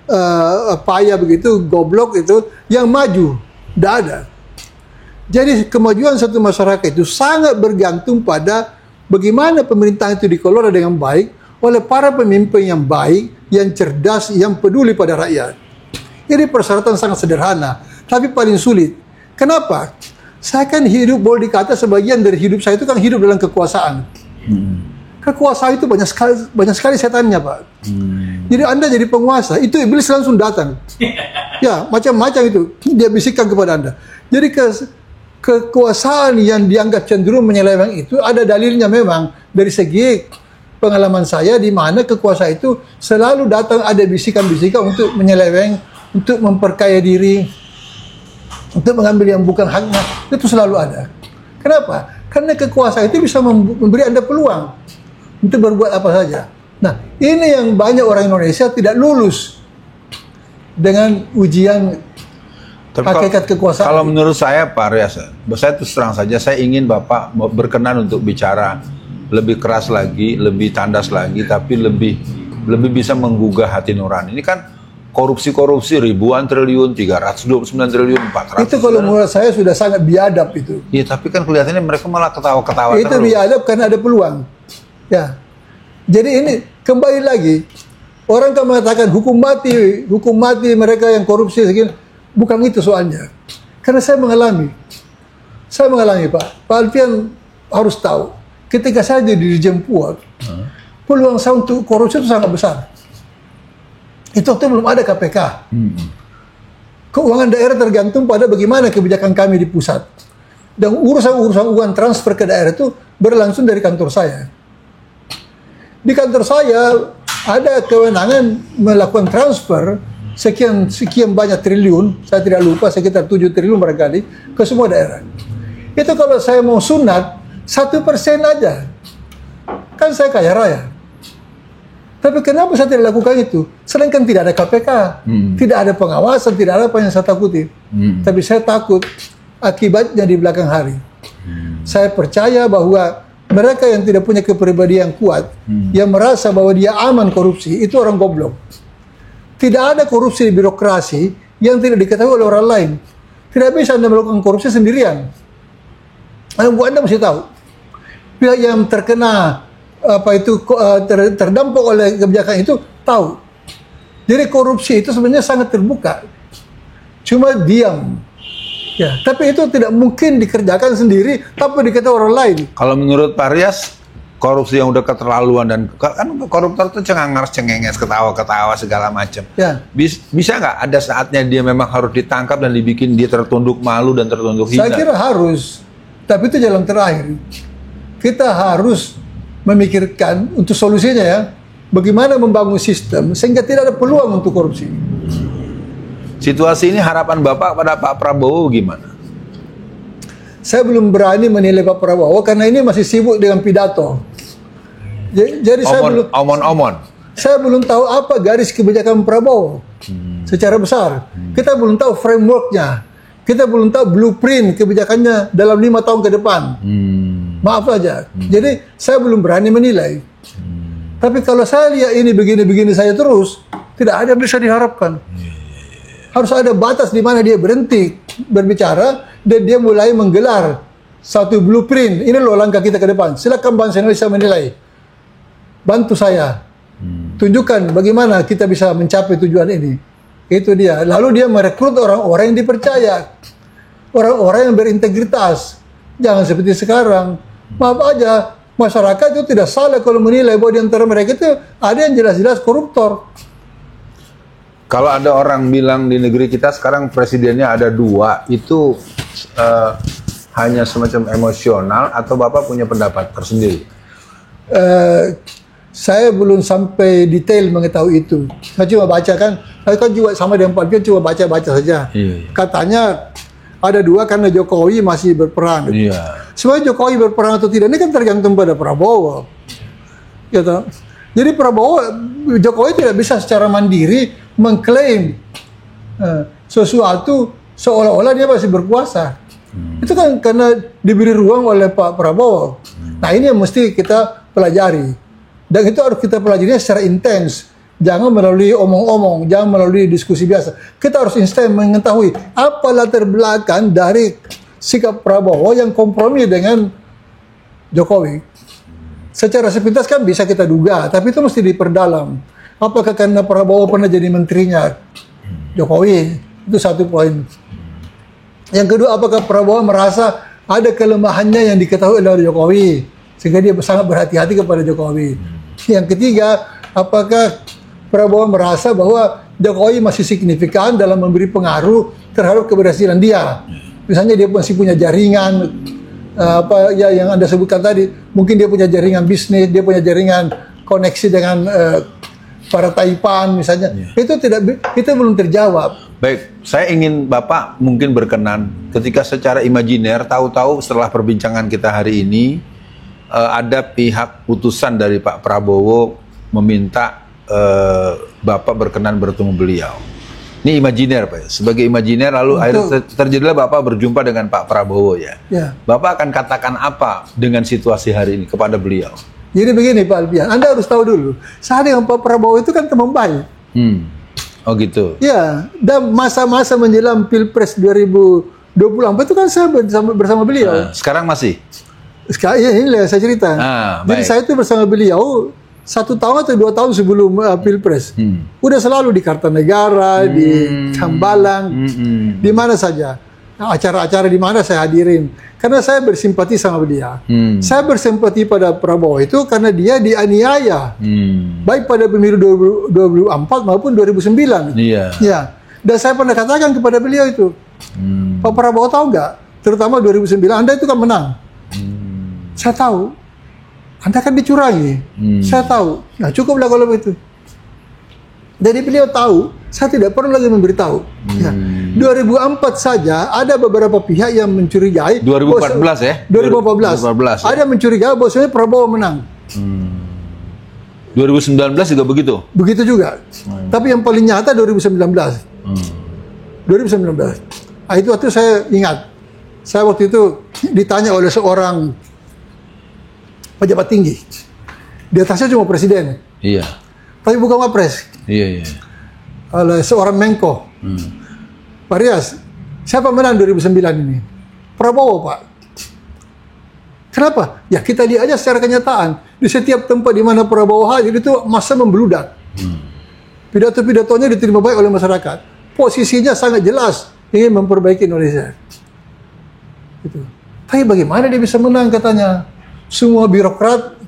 payah begitu, goblok itu, yang maju. Tidak ada. Jadi kemajuan satu masyarakat itu sangat bergantung pada bagaimana pemerintahan itu dikelola dengan baik oleh para pemimpin yang baik, yang cerdas, yang peduli pada rakyat. Ini persyaratan sangat sederhana, tapi paling sulit. Kenapa? Saya kan hidup, boleh dikata sebagian dari hidup saya itu kan hidup dalam kekuasaan. Kekuasaan itu banyak sekali setannya, Pak. Jadi Anda jadi penguasa, itu iblis langsung datang. Ya, macam-macam itu. Dia bisikkan kepada Anda. Jadi kekuasaan yang dianggap cenderung menyeleweng itu ada dalilnya memang dari segi pengalaman saya, di mana kekuasaan itu selalu datang ada bisikan-bisikan untuk menyeleweng, untuk memperkaya diri, untuk mengambil yang bukan haknya. Itu selalu ada. Kenapa? Karena kekuasaan itu bisa memberi Anda peluang untuk berbuat apa saja. Nah, ini yang banyak orang Indonesia tidak lulus dengan ujian hakikat kekuasaan. Kalau menurut saya, Pak Rias, saya terus terang saja, saya ingin Bapak berkenan untuk bicara lebih keras lagi, lebih tandas lagi, tapi lebih bisa menggugah hati nurani. Ini kan korupsi ribuan triliun, 329 triliun, 400. Itu kalau menurut saya sudah sangat biadab itu. Iya, tapi kan kelihatannya mereka malah ketawa-ketawa itu terus. Biadab karena ada peluang. Ya. Jadi ini kembali lagi, orang kan mengatakan hukum mati mereka yang korupsi segini. Bukan itu soalnya. Karena saya mengalami, Pak Alfian harus tahu, ketika saya jadi Dirjen Puak, peluang saya untuk korupsi itu sangat besar. Itu waktu belum ada KPK. Keuangan daerah tergantung pada bagaimana kebijakan kami di pusat. Dan urusan uang transfer ke daerah itu berlangsung dari kantor saya. Di kantor saya ada kewenangan melakukan transfer sekian banyak triliun, saya tidak lupa, sekitar 7 triliun barangkali, ke semua daerah. Itu kalau saya mau sunat, 1% aja. Kan saya kaya raya. Tapi kenapa saya tidak lakukan itu? Sedangkan tidak ada KPK, tidak ada pengawasan, tidak ada apa yang saya takuti. Tapi saya takut akibatnya di belakang hari. Saya percaya bahwa mereka yang tidak punya kepribadian yang kuat, yang merasa bahwa dia aman korupsi, itu orang goblok. Tidak ada korupsi di birokrasi yang tidak diketahui oleh orang lain. Tidak bisa Anda melakukan korupsi sendirian. Anda mesti tahu. Pihak yang terkena terdampak oleh kebijakan itu tahu. Jadi korupsi itu sebenarnya sangat terbuka. Cuma diam. Ya, tapi itu tidak mungkin dikerjakan sendiri tanpa diketahui orang lain. Kalau menurut Pak Rias, korupsi yang udah keterlaluan dan kan koruptor itu cengenges, ketawa-ketawa segala macam. Ya. Bisa nggak ada saatnya dia memang harus ditangkap dan dibikin dia tertunduk malu dan tertunduk hina? Saya kira harus. Tapi itu jalan terakhir. Kita harus memikirkan untuk solusinya ya, bagaimana membangun sistem sehingga tidak ada peluang untuk korupsi. Situasi ini harapan Bapak pada Pak Prabowo gimana? Saya belum berani menilai Pak Prabowo karena ini masih sibuk dengan pidato. Jadi saya belum tahu apa garis kebijakan Prabowo secara besar. Kita belum tahu frameworknya. Kita belum tahu blueprint kebijakannya dalam 5 tahun ke depan. Maaf saja. Jadi saya belum berani menilai. Tapi kalau saya lihat ini begini-begini saya terus, tidak ada yang bisa diharapkan. Harus ada batas di mana dia berhenti berbicara dan dia mulai menggelar satu blueprint. Ini loh langkah kita ke depan. Silakan bangsa Indonesia menilai. Bantu saya. Tunjukkan bagaimana kita bisa mencapai tujuan ini. Itu dia. Lalu dia merekrut orang-orang yang dipercaya. Orang-orang yang berintegritas. Jangan seperti sekarang. Maaf aja, masyarakat itu tidak salah kalau menilai bahwa di antara mereka itu ada yang jelas-jelas koruptor. Kalau ada orang bilang di negeri kita sekarang presidennya ada 2, itu hanya semacam emosional atau Bapak punya pendapat tersendiri? Saya belum sampai detail mengetahui itu. Saya cuma baca kan juga sama dengan Pak Pion, cuma baca-baca saja. Iya. Katanya ada 2 karena Jokowi masih berperan. Iya. Sebenarnya Jokowi berperan atau tidak ini kan tergantung pada Prabowo. Gitu. Jadi Jokowi tidak bisa secara mandiri mengklaim sesuatu seolah-olah dia masih berkuasa. Itu kan karena diberi ruang oleh Pak Prabowo. Nah ini yang mesti kita pelajari. Dan itu harus kita pelajarinya secara intens. Jangan melalui omong-omong, jangan melalui diskusi biasa. Kita harus instan mengetahui apa latar belakang dari sikap Prabowo yang kompromi dengan Jokowi. Secara sepintas kan bisa kita duga, tapi itu mesti diperdalam. Apakah karena Prabowo pernah jadi menterinya Jokowi? Itu satu poin. Yang kedua, apakah Prabowo merasa ada kelemahannya yang diketahui oleh Jokowi, sehingga dia sangat berhati-hati kepada Jokowi. Yang ketiga, apakah Prabowo merasa bahwa Jokowi masih signifikan dalam memberi pengaruh terhadap keberhasilan dia. Misalnya dia masih punya jaringan, yang Anda sebutkan tadi, mungkin dia punya jaringan bisnis, dia punya jaringan koneksi dengan para Taipan misalnya. Itu belum terjawab. Baik, saya ingin Bapak mungkin berkenan ketika secara imajiner tahu-tahu setelah perbincangan kita hari ini ada pihak utusan dari Pak Prabowo meminta Bapak berkenan bertemu beliau. Ini imajiner Pak, sebagai imajiner lalu akhirnya terjadilah Bapak berjumpa dengan Pak Prabowo ya. Bapak akan katakan apa dengan situasi hari ini kepada beliau? Jadi begini Pak Albian, Anda harus tahu dulu, saya dengan Pak Prabowo itu kan teman baik. Oh gitu. Ya, dan masa-masa menjelang Pilpres 2024 itu kan saya bersama beliau. Sekarang masih? Sekarang ya inilah saya cerita. Jadi saya itu bersama beliau 1 tahun atau 2 tahun sebelum Pilpres. Udah selalu di Kartanegara, di Hambalang, di mana saja. Acara-acara di mana saya hadirin. Karena saya bersimpati sama beliau. Saya bersimpati pada Prabowo itu karena dia dianiaya. Baik pada pemilu 2024 maupun 2009. Iya. Ya. Dan saya pernah katakan kepada beliau itu. Pak Prabowo tahu nggak? Terutama 2009, Anda itu kan menang. Saya tahu. Anda kan dicurangi. Saya tahu. Nah cukuplah kalau begitu. Jadi beliau tahu, saya tidak perlu lagi memberitahu. 2004 saja ada beberapa pihak yang mencurigai. 2014 ya? 2014. Ada mencurigai bahwasanya Prabowo menang. 2019 juga begitu? Begitu juga. Tapi yang paling nyata 2019. 2019. Nah, itu waktu saya ingat. Saya waktu itu ditanya oleh seorang pejabat tinggi. Di atasnya cuma presiden. Iya. Tapi bukan wapres. Iya. Oleh seorang Menko. Pak Rias, siapa menang 2009 ini? Prabowo, Pak. Kenapa? Ya kita lihat aja secara kenyataan. Di setiap tempat di mana Prabowo hadir itu masa membeludak. Pidato-pidatonya diterima baik oleh masyarakat. Posisinya sangat jelas ingin memperbaiki Indonesia. Gitu. Tapi bagaimana dia bisa menang katanya? Semua birokrat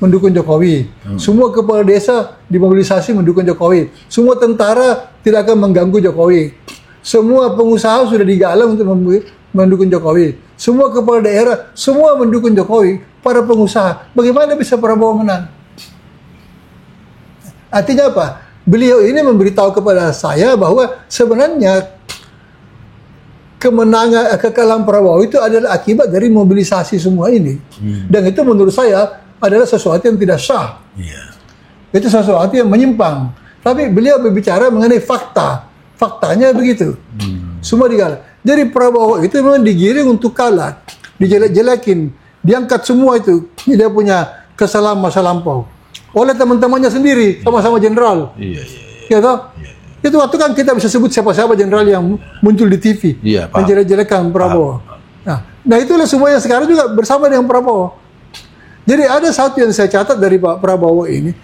mendukung Jokowi. Semua kepala desa dimobilisasi mendukung Jokowi. Semua tentara tidak akan mengganggu Jokowi. Semua pengusaha sudah digalang untuk mendukung Jokowi. Semua kepala daerah, semua mendukung Jokowi. Para pengusaha, bagaimana bisa Prabowo menang? Artinya apa? Beliau ini memberitahu kepada saya bahwa sebenarnya kemenangan, kekalahan Prabowo itu adalah akibat dari mobilisasi semua ini. Dan itu menurut saya adalah sesuatu yang tidak sah. Itu sesuatu yang menyimpang. Tapi beliau berbicara mengenai fakta. Faktanya begitu. Semua digalang. Jadi Prabowo itu memang digiring untuk kalah. Dijelek-jelekin. Diangkat semua itu. Dia punya kesalahan masa lampau. Oleh teman-temannya sendiri. Sama-sama jenderal. Ya toh? Itu waktu kan kita bisa sebut siapa-siapa jenderal yang muncul di TV. Menjelek-jelekan Prabowo. Nah, Nah itulah semua yang sekarang juga bersama dengan Prabowo. Jadi ada satu yang saya catat dari Pak Prabowo ini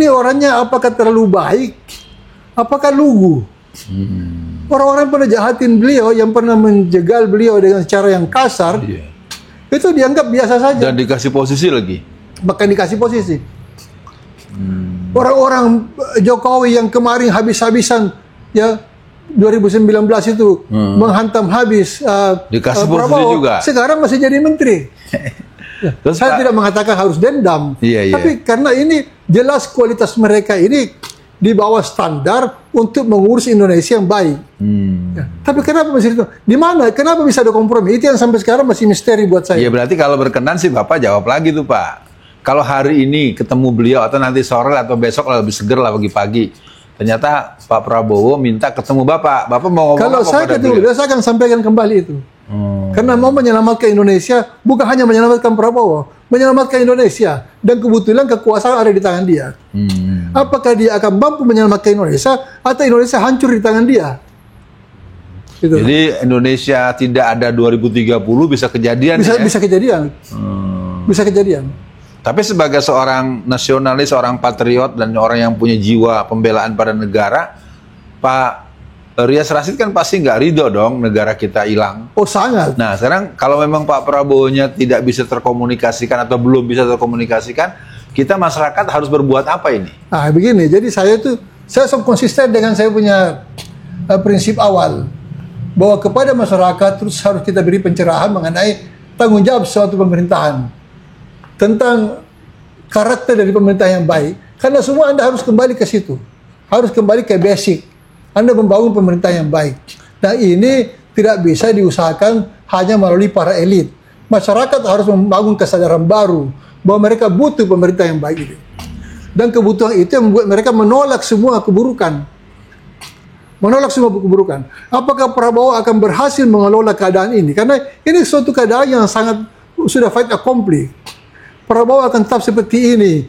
orangnya apakah terlalu baik, apakah lugu. Orang-orang pernah jahatin beliau, yang pernah menjegal beliau dengan cara yang kasar, itu dianggap biasa saja. Dan dikasih posisi lagi. Bahkan dikasih posisi. Orang-orang Jokowi yang kemarin habis-habisan ya 2019 itu menghantam habis dikasih posisi Prabowo, juga. sekarang masih jadi menteri. Terus, saya tidak mengatakan harus dendam, tapi karena ini jelas kualitas mereka ini di bawah standar untuk mengurus Indonesia yang baik. Ya. Tapi kenapa masih itu? Di mana? Kenapa bisa ada kompromi? Itu yang sampai sekarang masih misteri buat saya. Ya berarti kalau berkenan sih Bapak jawab lagi tuh Pak. Kalau hari ini ketemu beliau atau nanti sore atau besok lah lebih seger lah pagi-pagi. Ternyata Pak Prabowo minta ketemu Bapak. Bapak mau ngomong kalau apa saya ketemu beliau, saya akan sampaikan kembali itu. Karena mau menyelamatkan Indonesia, bukan hanya menyelamatkan Prabowo, menyelamatkan Indonesia. Dan kebetulan kekuasaan ada di tangan dia. Apakah dia akan mampu menyelamatkan Indonesia, atau Indonesia hancur di tangan dia? Gitu. Jadi Indonesia tidak ada 2030 bisa kejadian. Bisa kejadian. Bisa kejadian. Tapi sebagai seorang nasionalis, seorang patriot, dan orang yang punya jiwa pembelaan pada negara, Pak Rias Rashid kan pasti nggak ridho dong negara kita hilang. Oh sangat. Nah sekarang kalau memang Pak Prabowo-nya tidak bisa terkomunikasikan atau belum bisa terkomunikasikan, kita masyarakat harus berbuat apa ini? Nah begini, jadi saya konsisten dengan saya punya prinsip awal, bahwa kepada masyarakat terus harus kita beri pencerahan mengenai tanggung jawab suatu pemerintahan, tentang karakter dari pemerintah yang baik. Karena semua Anda harus kembali ke situ, harus kembali ke basic. Anda membangun pemerintah yang baik. Nah ini tidak bisa diusahakan hanya melalui para elit. Masyarakat harus membangun kesadaran baru bahwa mereka butuh pemerintah yang baik itu. Dan kebutuhan itu yang membuat mereka menolak semua keburukan. Menolak semua keburukan. Apakah Prabowo akan berhasil mengelola keadaan ini? Karena ini suatu keadaan yang sangat sudah fight accomplished. Prabowo akan tetap seperti ini,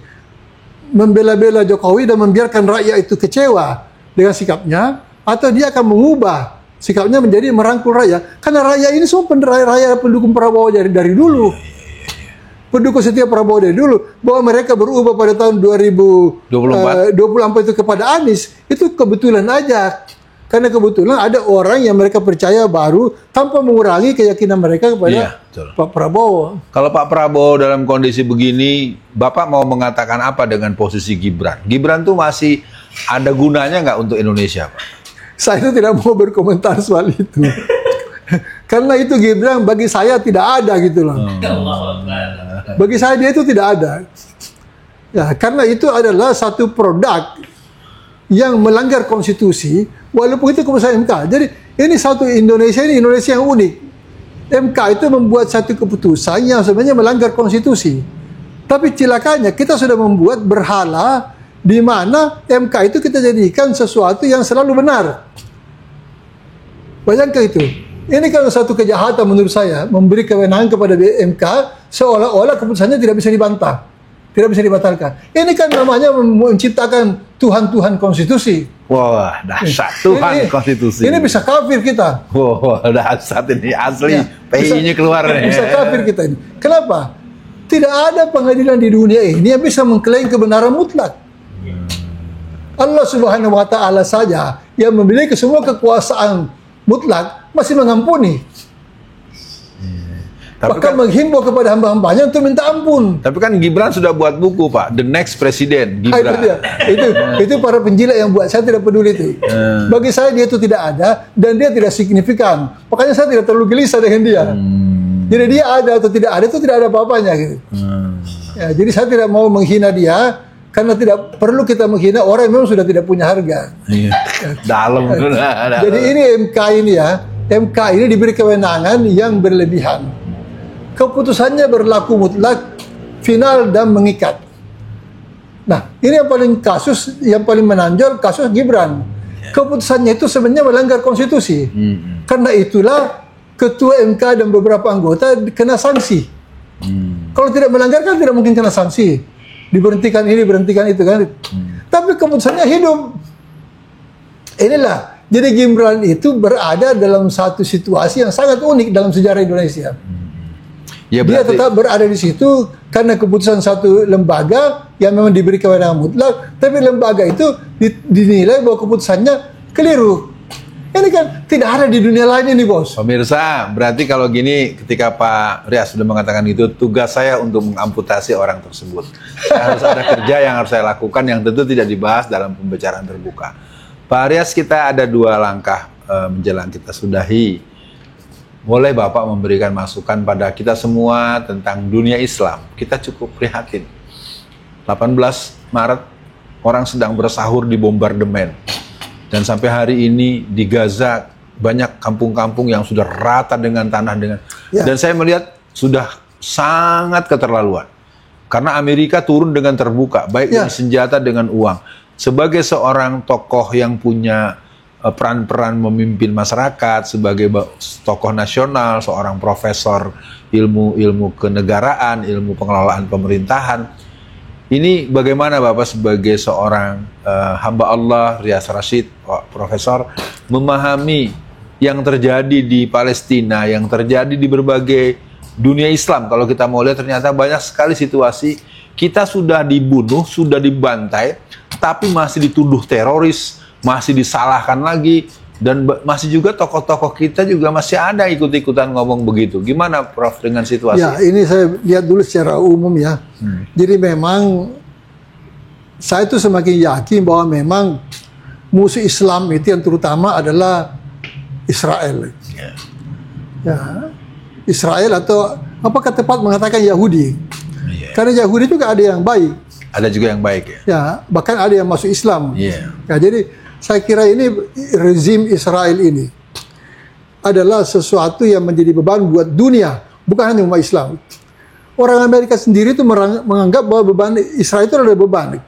membela-bela Jokowi dan membiarkan rakyat itu kecewa dengan sikapnya, atau dia akan mengubah sikapnya menjadi merangkul rakyat. Karena rakyat ini semua rakyat pendukung Prabowo dari dulu. Pendukung setiap Prabowo dari dulu. Bahwa mereka berubah pada tahun 2024 itu kepada Anies, itu kebetulan aja. Karena kebetulan ada orang yang mereka percaya baru tanpa mengurangi keyakinan mereka kepada Pak Prabowo. Kalau Pak Prabowo dalam kondisi begini, Bapak mau mengatakan apa dengan posisi Gibran? Gibran tuh masih ada gunanya nggak untuk Indonesia, Pak? Saya itu tidak mau berkomentar soal itu. Karena itu Gibran bagi saya tidak ada gitu loh. Bagi saya dia itu tidak ada. Ya, karena itu adalah satu produk yang melanggar konstitusi, walaupun itu keputusan MK. Jadi ini satu Indonesia yang unik. MK itu membuat satu keputusan yang sebenarnya melanggar konstitusi. Tapi celakanya kita sudah membuat berhala di mana MK itu kita jadikan sesuatu yang selalu benar. Bayangkan itu. Ini kan satu kejahatan menurut saya, memberi kewenangan kepada MK seolah-olah keputusannya tidak bisa dibantah, tidak bisa dibatalkan. Ini kan namanya menciptakan Tuhan-Tuhan konstitusi. Wah, dahsyat Tuhan konstitusi. Ini bisa kafir kita. Wah, dahsyat ini asli. Ya, PI-nya keluar nih. Bisa kafir kita ini. Kenapa? Tidak ada pengadilan di dunia ini yang bisa mengklaim kebenaran mutlak. Allah Subhanahu wa Ta'ala saja yang memiliki semua kekuasaan mutlak masih mengampuni. Bahkan menghimbau kepada hamba-hambanya untuk minta ampun. Tapi kan Gibran sudah buat buku, Pak, The Next President Gibran. Itu para penjilat yang buat, saya tidak peduli itu. Bagi saya dia itu tidak ada dan dia tidak signifikan. Makanya saya tidak terlalu gelisah dengan dia. Jadi dia ada atau tidak ada itu tidak ada apa-apanya gitu. Ya, jadi saya tidak mau menghina dia karena tidak perlu kita menghina orang yang memang sudah tidak punya harga. Iya. Dalam. Jadi ini MK ini ya, MK ini diberi kewenangan yang berlebihan. Keputusannya berlaku mutlak, final dan mengikat. Nah, ini yang paling menonjol kasus Gibran. Keputusannya itu sebenarnya melanggar konstitusi. Karena itulah ketua MK dan beberapa anggota kena sanksi. Kalau tidak melanggar kan tidak mungkin kena sanksi. Diberhentikan ini, berhentikan itu kan. Tapi keputusannya hidup. Inilah. Jadi Gibran itu berada dalam satu situasi yang sangat unik dalam sejarah Indonesia. Ya, Dia tetap berada di situ karena keputusan satu lembaga yang memang diberi kewenangan mutlak, tapi lembaga itu dinilai bahwa keputusannya keliru. Ini kan tidak ada di dunia lain ini, Bos. Pemirsa, berarti kalau gini ketika Pak Rias sudah mengatakan itu, tugas saya untuk mengamputasi orang tersebut. Harus ada kerja yang harus saya lakukan yang tentu tidak dibahas dalam pembicaraan terbuka. Pak Rias, kita ada 2 langkah menjelang kita sudahi. Boleh Bapak memberikan masukan pada kita semua tentang dunia Islam. Kita cukup prihatin. 18 Maret, orang sedang bersahur di bombardemen. Dan sampai hari ini di Gaza banyak kampung-kampung yang sudah rata dengan tanah dan saya melihat sudah sangat keterlaluan. Karena Amerika turun dengan terbuka, baik dengan senjata dengan uang. Sebagai seorang tokoh yang punya peran-peran memimpin masyarakat, sebagai tokoh nasional, seorang profesor ilmu kenegaraan, ilmu pengelolaan pemerintahan. Ini bagaimana Bapak sebagai seorang hamba Allah, Rias Rashid, Profesor, memahami yang terjadi di Palestina, yang terjadi di berbagai dunia Islam. Kalau kita mau lihat ternyata banyak sekali situasi kita sudah dibunuh, sudah dibantai, tapi masih dituduh teroris, masih disalahkan lagi, dan masih juga tokoh-tokoh kita juga masih ada ikut-ikutan ngomong begitu. Gimana Prof dengan situasi? Ya, ini saya lihat dulu secara umum ya. Jadi memang saya itu semakin yakin bahwa memang musuh Islam itu yang terutama adalah Israel. Ya, Israel atau apakah tepat mengatakan Yahudi? Karena Yahudi juga ada yang baik. Ada juga yang baik ya. Ya, bahkan ada yang masuk Islam. Ya, jadi saya kira ini rezim Israel ini adalah sesuatu yang menjadi beban buat dunia, bukan hanya umat Islam. Orang Amerika sendiri itu menganggap bahwa beban Israel itu adalah beban.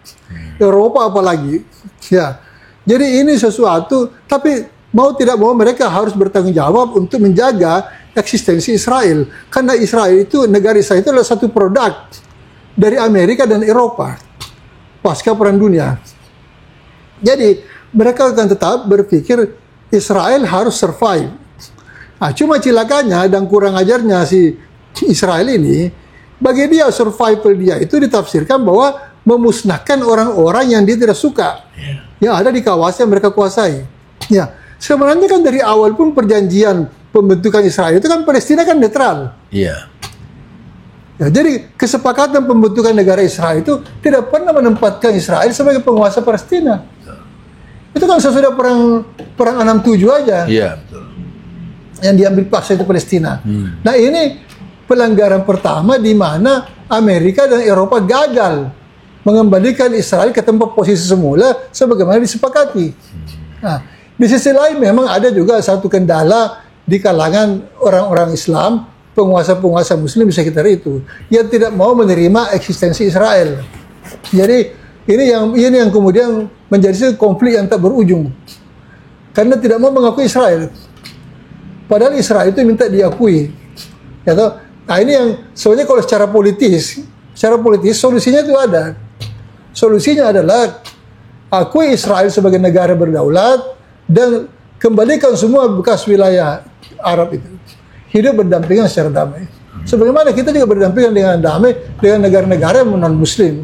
Eropa apalagi. Ya. Jadi ini sesuatu, tapi mau tidak mau mereka harus bertanggung jawab untuk menjaga eksistensi Israel. Karena Israel itu, negara Israel itu adalah satu produk dari Amerika dan Eropa pasca Perang Dunia. Jadi mereka akan tetap berpikir Israel harus survive. Nah, cuma cilakanya dan kurang ajarnya si Israel ini, bagi dia survival dia itu ditafsirkan bahwa memusnahkan orang-orang yang dia tidak suka, yang ada di kawasan yang mereka kuasai. Ya, sebenarnya kan dari awal pun perjanjian pembentukan Israel itu kan Palestina kan netral. Iya. Ya, jadi kesepakatan pembentukan negara Israel itu tidak pernah menempatkan Israel sebagai penguasa Palestina. Itu kan sesudah perang 67 aja. Iya, betul. Yang diambil paksa itu Palestina. Nah, ini pelanggaran pertama di mana Amerika dan Eropa gagal mengembalikan Israel ke tempat posisi semula sebagaimana disepakati. Nah, di sisi lain memang ada juga satu kendala di kalangan orang-orang Islam, penguasa-penguasa Muslim di sekitar itu, yang tidak mau menerima eksistensi Israel. Jadi ini yang kemudian menjadi konflik yang tak berujung. Karena tidak mau mengakui Israel. Padahal Israel itu minta diakui. Ya toh? Nah, ini yang sebenarnya kalau secara politis solusinya itu ada. Solusinya adalah akui Israel sebagai negara berdaulat dan kembalikan semua bekas wilayah Arab itu. Hidup berdampingan secara damai. Sebagaimana kita juga berdampingan dengan damai dengan negara-negara yang non-Muslim.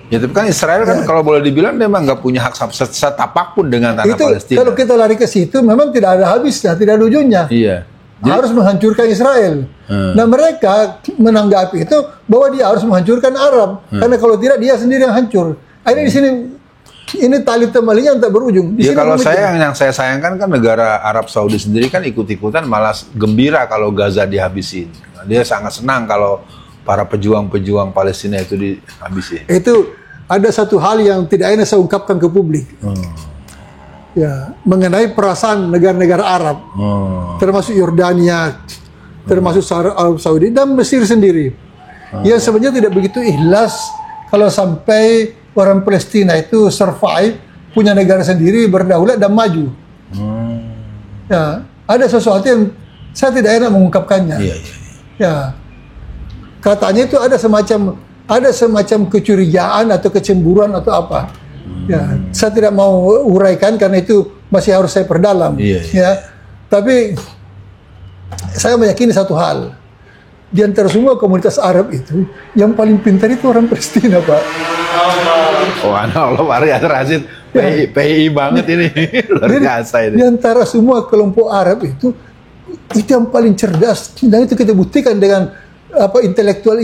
Ya, tapi kan Israel kan kalau boleh dibilang memang nggak punya hak setapak pun dengan tanah itu, Palestina. Kalau kita lari ke situ memang tidak ada habisnya, tidak ada ujungnya. Iya. Harus menghancurkan Israel. Nah, mereka menanggapi itu bahwa dia harus menghancurkan Arab. Karena kalau tidak dia sendiri yang hancur. Ini di sini ini tali temalinya tak berujung. Ya, kalau yang saya sayangkan kan negara Arab Saudi sendiri kan ikut-ikutan malah gembira kalau Gaza dihabisin. Dia sangat senang kalau para pejuang-pejuang Palestina itu dihabisi. Itu ada satu hal yang tidak enak saya ungkapkan ke publik. Ya, mengenai perasaan negara-negara Arab, termasuk Yordania, termasuk Arab Saudi dan Mesir sendiri, yang sebenarnya tidak begitu ikhlas kalau sampai orang Palestina itu survive, punya negara sendiri, berdaulat dan maju. Ya, ada sesuatu yang saya tidak enak mengungkapkannya. Ya, katanya itu ada semacam kecurigaan atau kecemburuan atau apa. Ya, saya tidak mau uraikan karena itu masih harus saya perdalam. Ya, tapi saya meyakini satu hal, di antara semua komunitas Arab itu, yang paling pintar itu orang Palestina, Pak. Oh, Allah, Pak Rashid, PI banget ini, luar biasa ini. Di antara semua kelompok Arab itu yang paling cerdas, dan itu kita buktikan dengan intelektual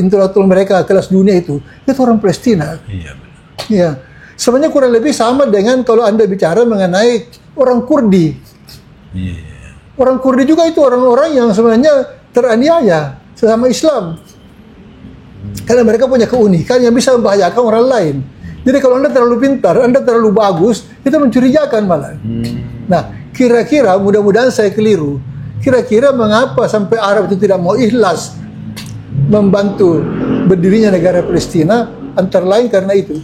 mereka kelas dunia itu orang Palestina. Iya, benar. Ya, sebenarnya kurang lebih sama dengan kalau Anda bicara mengenai orang Kurdi. Iya. Orang Kurdi juga itu orang-orang yang sebenarnya teraniaya sesama Islam. Karena mereka punya keunikan yang bisa membahayakan orang lain. Jadi kalau Anda terlalu pintar, Anda terlalu bagus, itu mencurigakan malah. Nah, kira-kira mudah-mudahan saya keliru. Kira-kira mengapa sampai Arab itu tidak mau ikhlas membantu berdirinya negara Palestina, antara lain karena itu.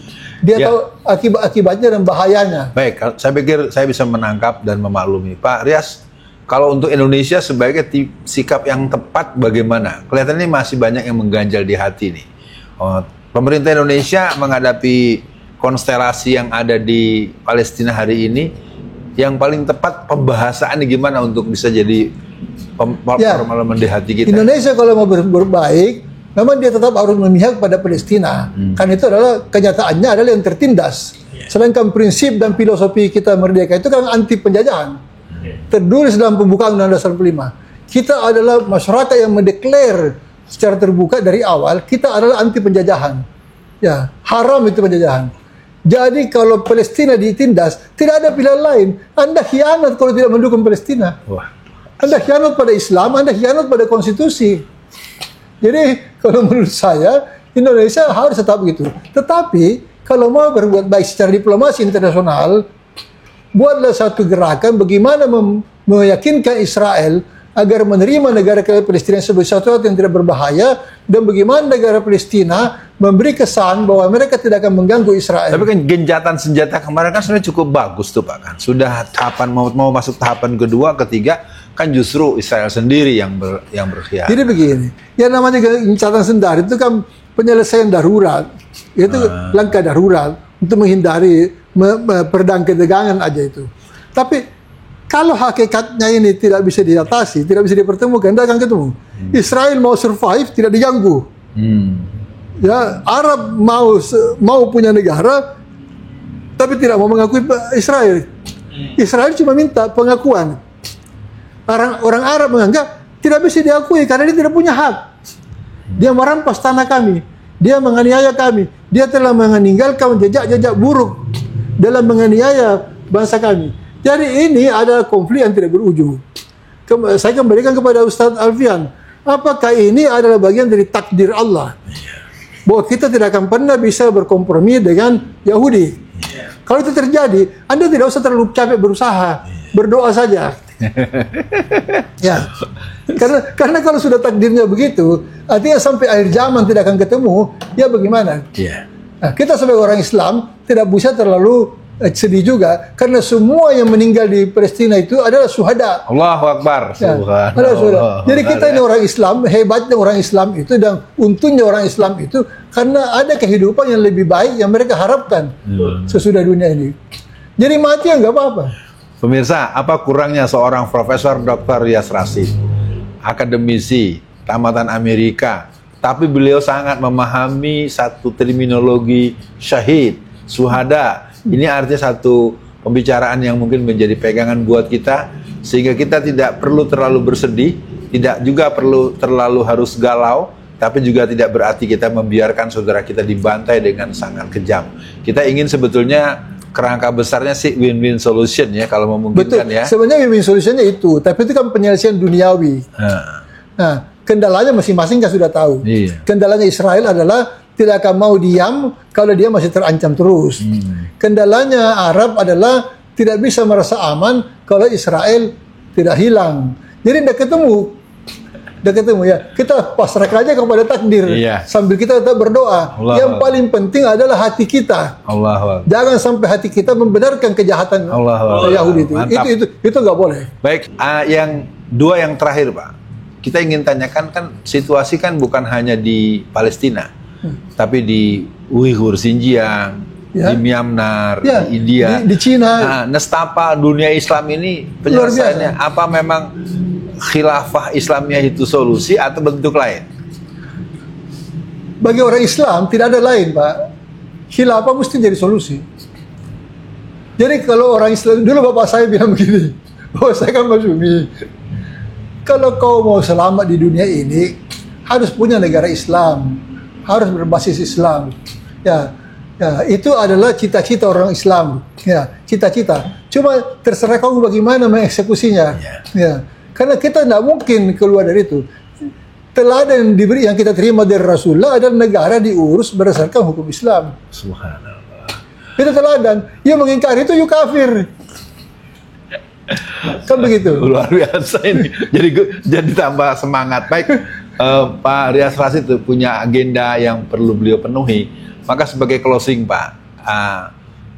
Dia tahu akibat-akibatnya dan bahayanya. Baik, saya pikir saya bisa menangkap dan memaklumi. Pak Rias, kalau untuk Indonesia sebagai sikap yang tepat bagaimana? Kelihatannya masih banyak yang mengganjal di hati nih. Pemerintah Indonesia menghadapi konstelasi yang ada di Palestina hari ini, yang paling tepat pembahasannya gimana untuk bisa jadi pemahaman di hati kita? Indonesia kalau mau berbaik, memang dia tetap harus memihak pada Palestina. Karena itu adalah kenyataannya adalah yang tertindas. Sedangkan prinsip dan filosofi kita merdeka itu kan anti penjajahan. Tertulis dalam pembukaan Undang-Undang 45. Kita adalah masyarakat yang mendeklar secara terbuka dari awal, kita adalah anti penjajahan. Ya, haram itu penjajahan. Jadi kalau Palestina ditindas, tidak ada pilihan lain. Anda khianat kalau tidak mendukung Palestina. Anda khianat pada Islam, Anda khianat pada konstitusi. Jadi kalau menurut saya, Indonesia harus tetap begitu. Tetapi kalau mau berbuat baik secara diplomasi internasional, buatlah satu gerakan bagaimana meyakinkan Israel agar menerima negara Palestina sebagai sesuatu yang tidak berbahaya, dan bagaimana negara Palestina memberi kesan bahwa mereka tidak akan mengganggu Israel. Tapi kan genjatan senjata kemarin kan sebenarnya cukup bagus tuh Pak kan. Sudah tahapan mau masuk tahapan kedua, ketiga kan justru Israel sendiri yang berkhianat. Jadi begini, yang namanya gencatan senjata itu kan penyelesaian darurat, itu langkah darurat untuk menghindari pedang ketegangan aja itu. Tapi kalau hakikatnya ini tidak bisa diatasi, tidak bisa dipertemukan, tidak akan ketemu. Israel mau survive, tidak diganggu. Ya, Arab mau punya negara, tapi tidak mau mengakui Israel. Israel cuma minta pengakuan. Orang Arab menganggap tidak bisa diakui karena dia tidak punya hak. Dia merampas tanah kami, dia menganiaya kami, dia telah meninggalkan jejak-jejak buruk dalam menganiaya bangsa kami. Jadi ini adalah konflik yang tidak berujung. Saya kembalikan kepada Ustadz Alfian. Apakah ini adalah bagian dari takdir Allah? Bahwa kita tidak akan pernah bisa berkompromi dengan Yahudi. Kalau itu terjadi, Anda tidak usah terlalu capek berusaha. Berdoa saja. Ya. Karena kalau sudah takdirnya begitu, artinya sampai akhir zaman tidak akan ketemu, ya bagaimana? Nah, kita sebagai orang Islam tidak bisa terlalu sedih juga, karena semua yang meninggal di Palestina itu adalah syuhada. Allahu Akbar. Ya, jadi kita ini orang Islam, hebatnya orang Islam itu dan untungnya orang Islam itu karena ada kehidupan yang lebih baik yang mereka harapkan sesudah dunia ini. Jadi mati ya nggak apa-apa. Pemirsa, apa kurangnya seorang Profesor Dr. Rias Rashid, akademisi tamatan Amerika, tapi beliau sangat memahami satu terminologi syahid, syuhada. Ini artinya satu pembicaraan yang mungkin menjadi pegangan buat kita, sehingga kita tidak perlu terlalu bersedih, tidak juga perlu terlalu harus galau, tapi juga tidak berarti kita membiarkan saudara kita dibantai dengan sangat kejam. Kita ingin sebetulnya kerangka besarnya sih win-win solution ya, kalau memungkinkan. Betul. Ya. Sebenarnya win-win solutionnya itu, tapi itu kan penyelesaian duniawi. Nah, kendalanya masing-masing kan sudah tahu. Iya. Kendalanya Israel adalah tidak akan mau diam kalau dia masih terancam terus. Kendalanya Arab adalah tidak bisa merasa aman kalau Israel tidak hilang. Jadi tidak ketemu ya. Kita pasrahkan aja kepada takdir. Iya. Sambil kita tetap berdoa. Yang paling penting adalah hati kita. Jangan sampai hati kita membenarkan kejahatan Yahudi itu. Itu nggak boleh. Baik, yang dua yang terakhir Pak. Kita ingin tanyakan, kan situasi kan bukan hanya di Palestina, tapi di Uighur, Xinjiang, di Myanmar, di India, di Cina. Nestapa dunia Islam ini penyelesaiannya apa? Memang khilafah Islamiyah itu solusi atau bentuk lain? bagi orang Islam tidak ada lain, Pak. Khilafah mesti jadi solusi. Jadi kalau orang Islam, dulu bapak saya bilang begini, bahwa saya kan masyumi, kalau kau mau selamat di dunia ini, harus punya negara Islam, harus berbasis Islam. Ya, itu adalah cita-cita orang Islam. Ya, cita-cita. Cuma terserah kamu bagaimana mengeksekusinya. Ya, karena kita tidak mungkin keluar dari itu. Teladan diberi yang kita terima dari Rasulullah adalah negara diurus berdasarkan hukum Islam. Subhanallah. Itu teladan. Yang mengingkari itu kafir. Kan begitu. Luar biasa ini. Jadi tambah semangat. Baik, Pak Rias Rasid punya agenda yang perlu beliau penuhi. Maka sebagai closing, Pak,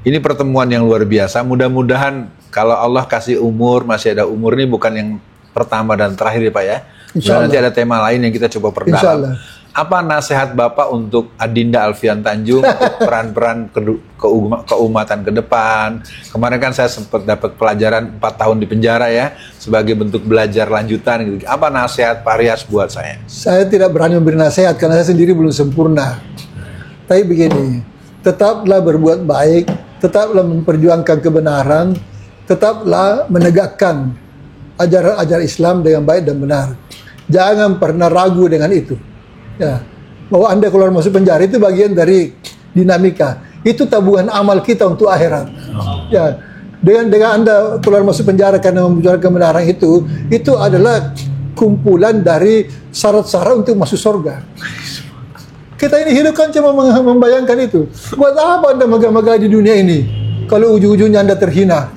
ini pertemuan yang luar biasa. Mudah-mudahan kalau Allah kasih umur, masih ada umur, ini bukan yang pertama dan terakhir ya, Pak ya. Nanti ada tema lain yang kita coba perdalam. Apa nasihat Bapak untuk Adinda Alfian Tanjung untuk peran-peran keumatan ke depan? Kemarin kan saya sempat dapat pelajaran 4 tahun di penjara ya, sebagai bentuk belajar lanjutan gitu. Apa nasihat Pak Rias buat saya? Saya tidak berani memberi nasihat karena saya sendiri belum sempurna. Tapi begini, tetaplah berbuat baik, tetaplah memperjuangkan kebenaran, tetaplah menegakkan ajaran-ajaran Islam dengan baik dan benar. Jangan pernah ragu dengan itu. Ya, bahwa Anda keluar masuk penjara itu bagian dari dinamika. Itu tabungan amal kita untuk akhirat. Ya, dengan Anda keluar masuk penjara karena memperjuangkan kebenaran itu adalah kumpulan dari syarat-syarat untuk masuk surga. Kita ini hidup kan cuma membayangkan itu. Buat apa Anda megah-megah di dunia ini kalau ujung-ujungnya Anda terhina?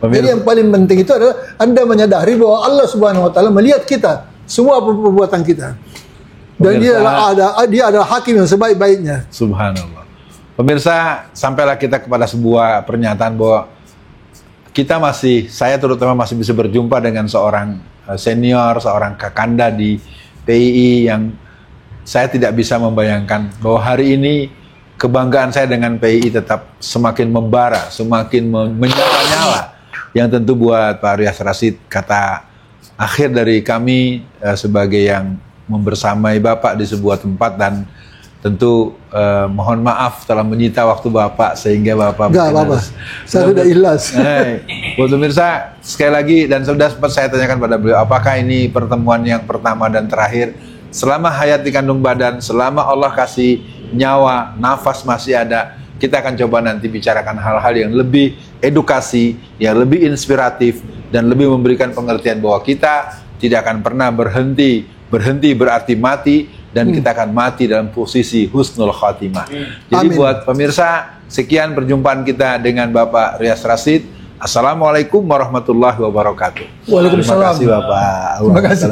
Jadi yang paling penting itu adalah Anda menyadari bahwa Allah Subhanahu wa taala melihat kita, semua perbuatan kita. Dan dia adalah hakim yang sebaik-baiknya. Subhanallah. Pemirsa, sampailah kita kepada sebuah pernyataan bahwa saya terutama masih bisa berjumpa dengan seorang senior, seorang kakanda di PII yang saya tidak bisa membayangkan bahwa hari ini kebanggaan saya dengan PII tetap semakin membara, semakin menyala-nyala. Yang tentu buat Pak Rias Rasid, kata akhir dari kami sebagai yang membersamai Bapak di sebuah tempat, dan tentu mohon maaf telah menyita waktu Bapak sehingga Bapak saya sudah ikhlas. Buat pemirsa, sekali lagi, dan sudah sempat saya tanyakan pada beliau, apakah ini pertemuan yang pertama dan terakhir? Selama hayat dikandung badan, selama Allah kasih nyawa, nafas masih ada, kita akan coba nanti bicarakan hal-hal yang lebih edukasi, yang lebih inspiratif, dan lebih memberikan pengertian bahwa kita tidak akan pernah berhenti berarti mati, dan kita akan mati dalam posisi husnul khatimah. Jadi buat pemirsa, sekian perjumpaan kita dengan Bapak Rias Rasid. Assalamualaikum warahmatullahi wabarakatuh. Waalaikumsalam. Terima kasih Bapak. Terima kasih.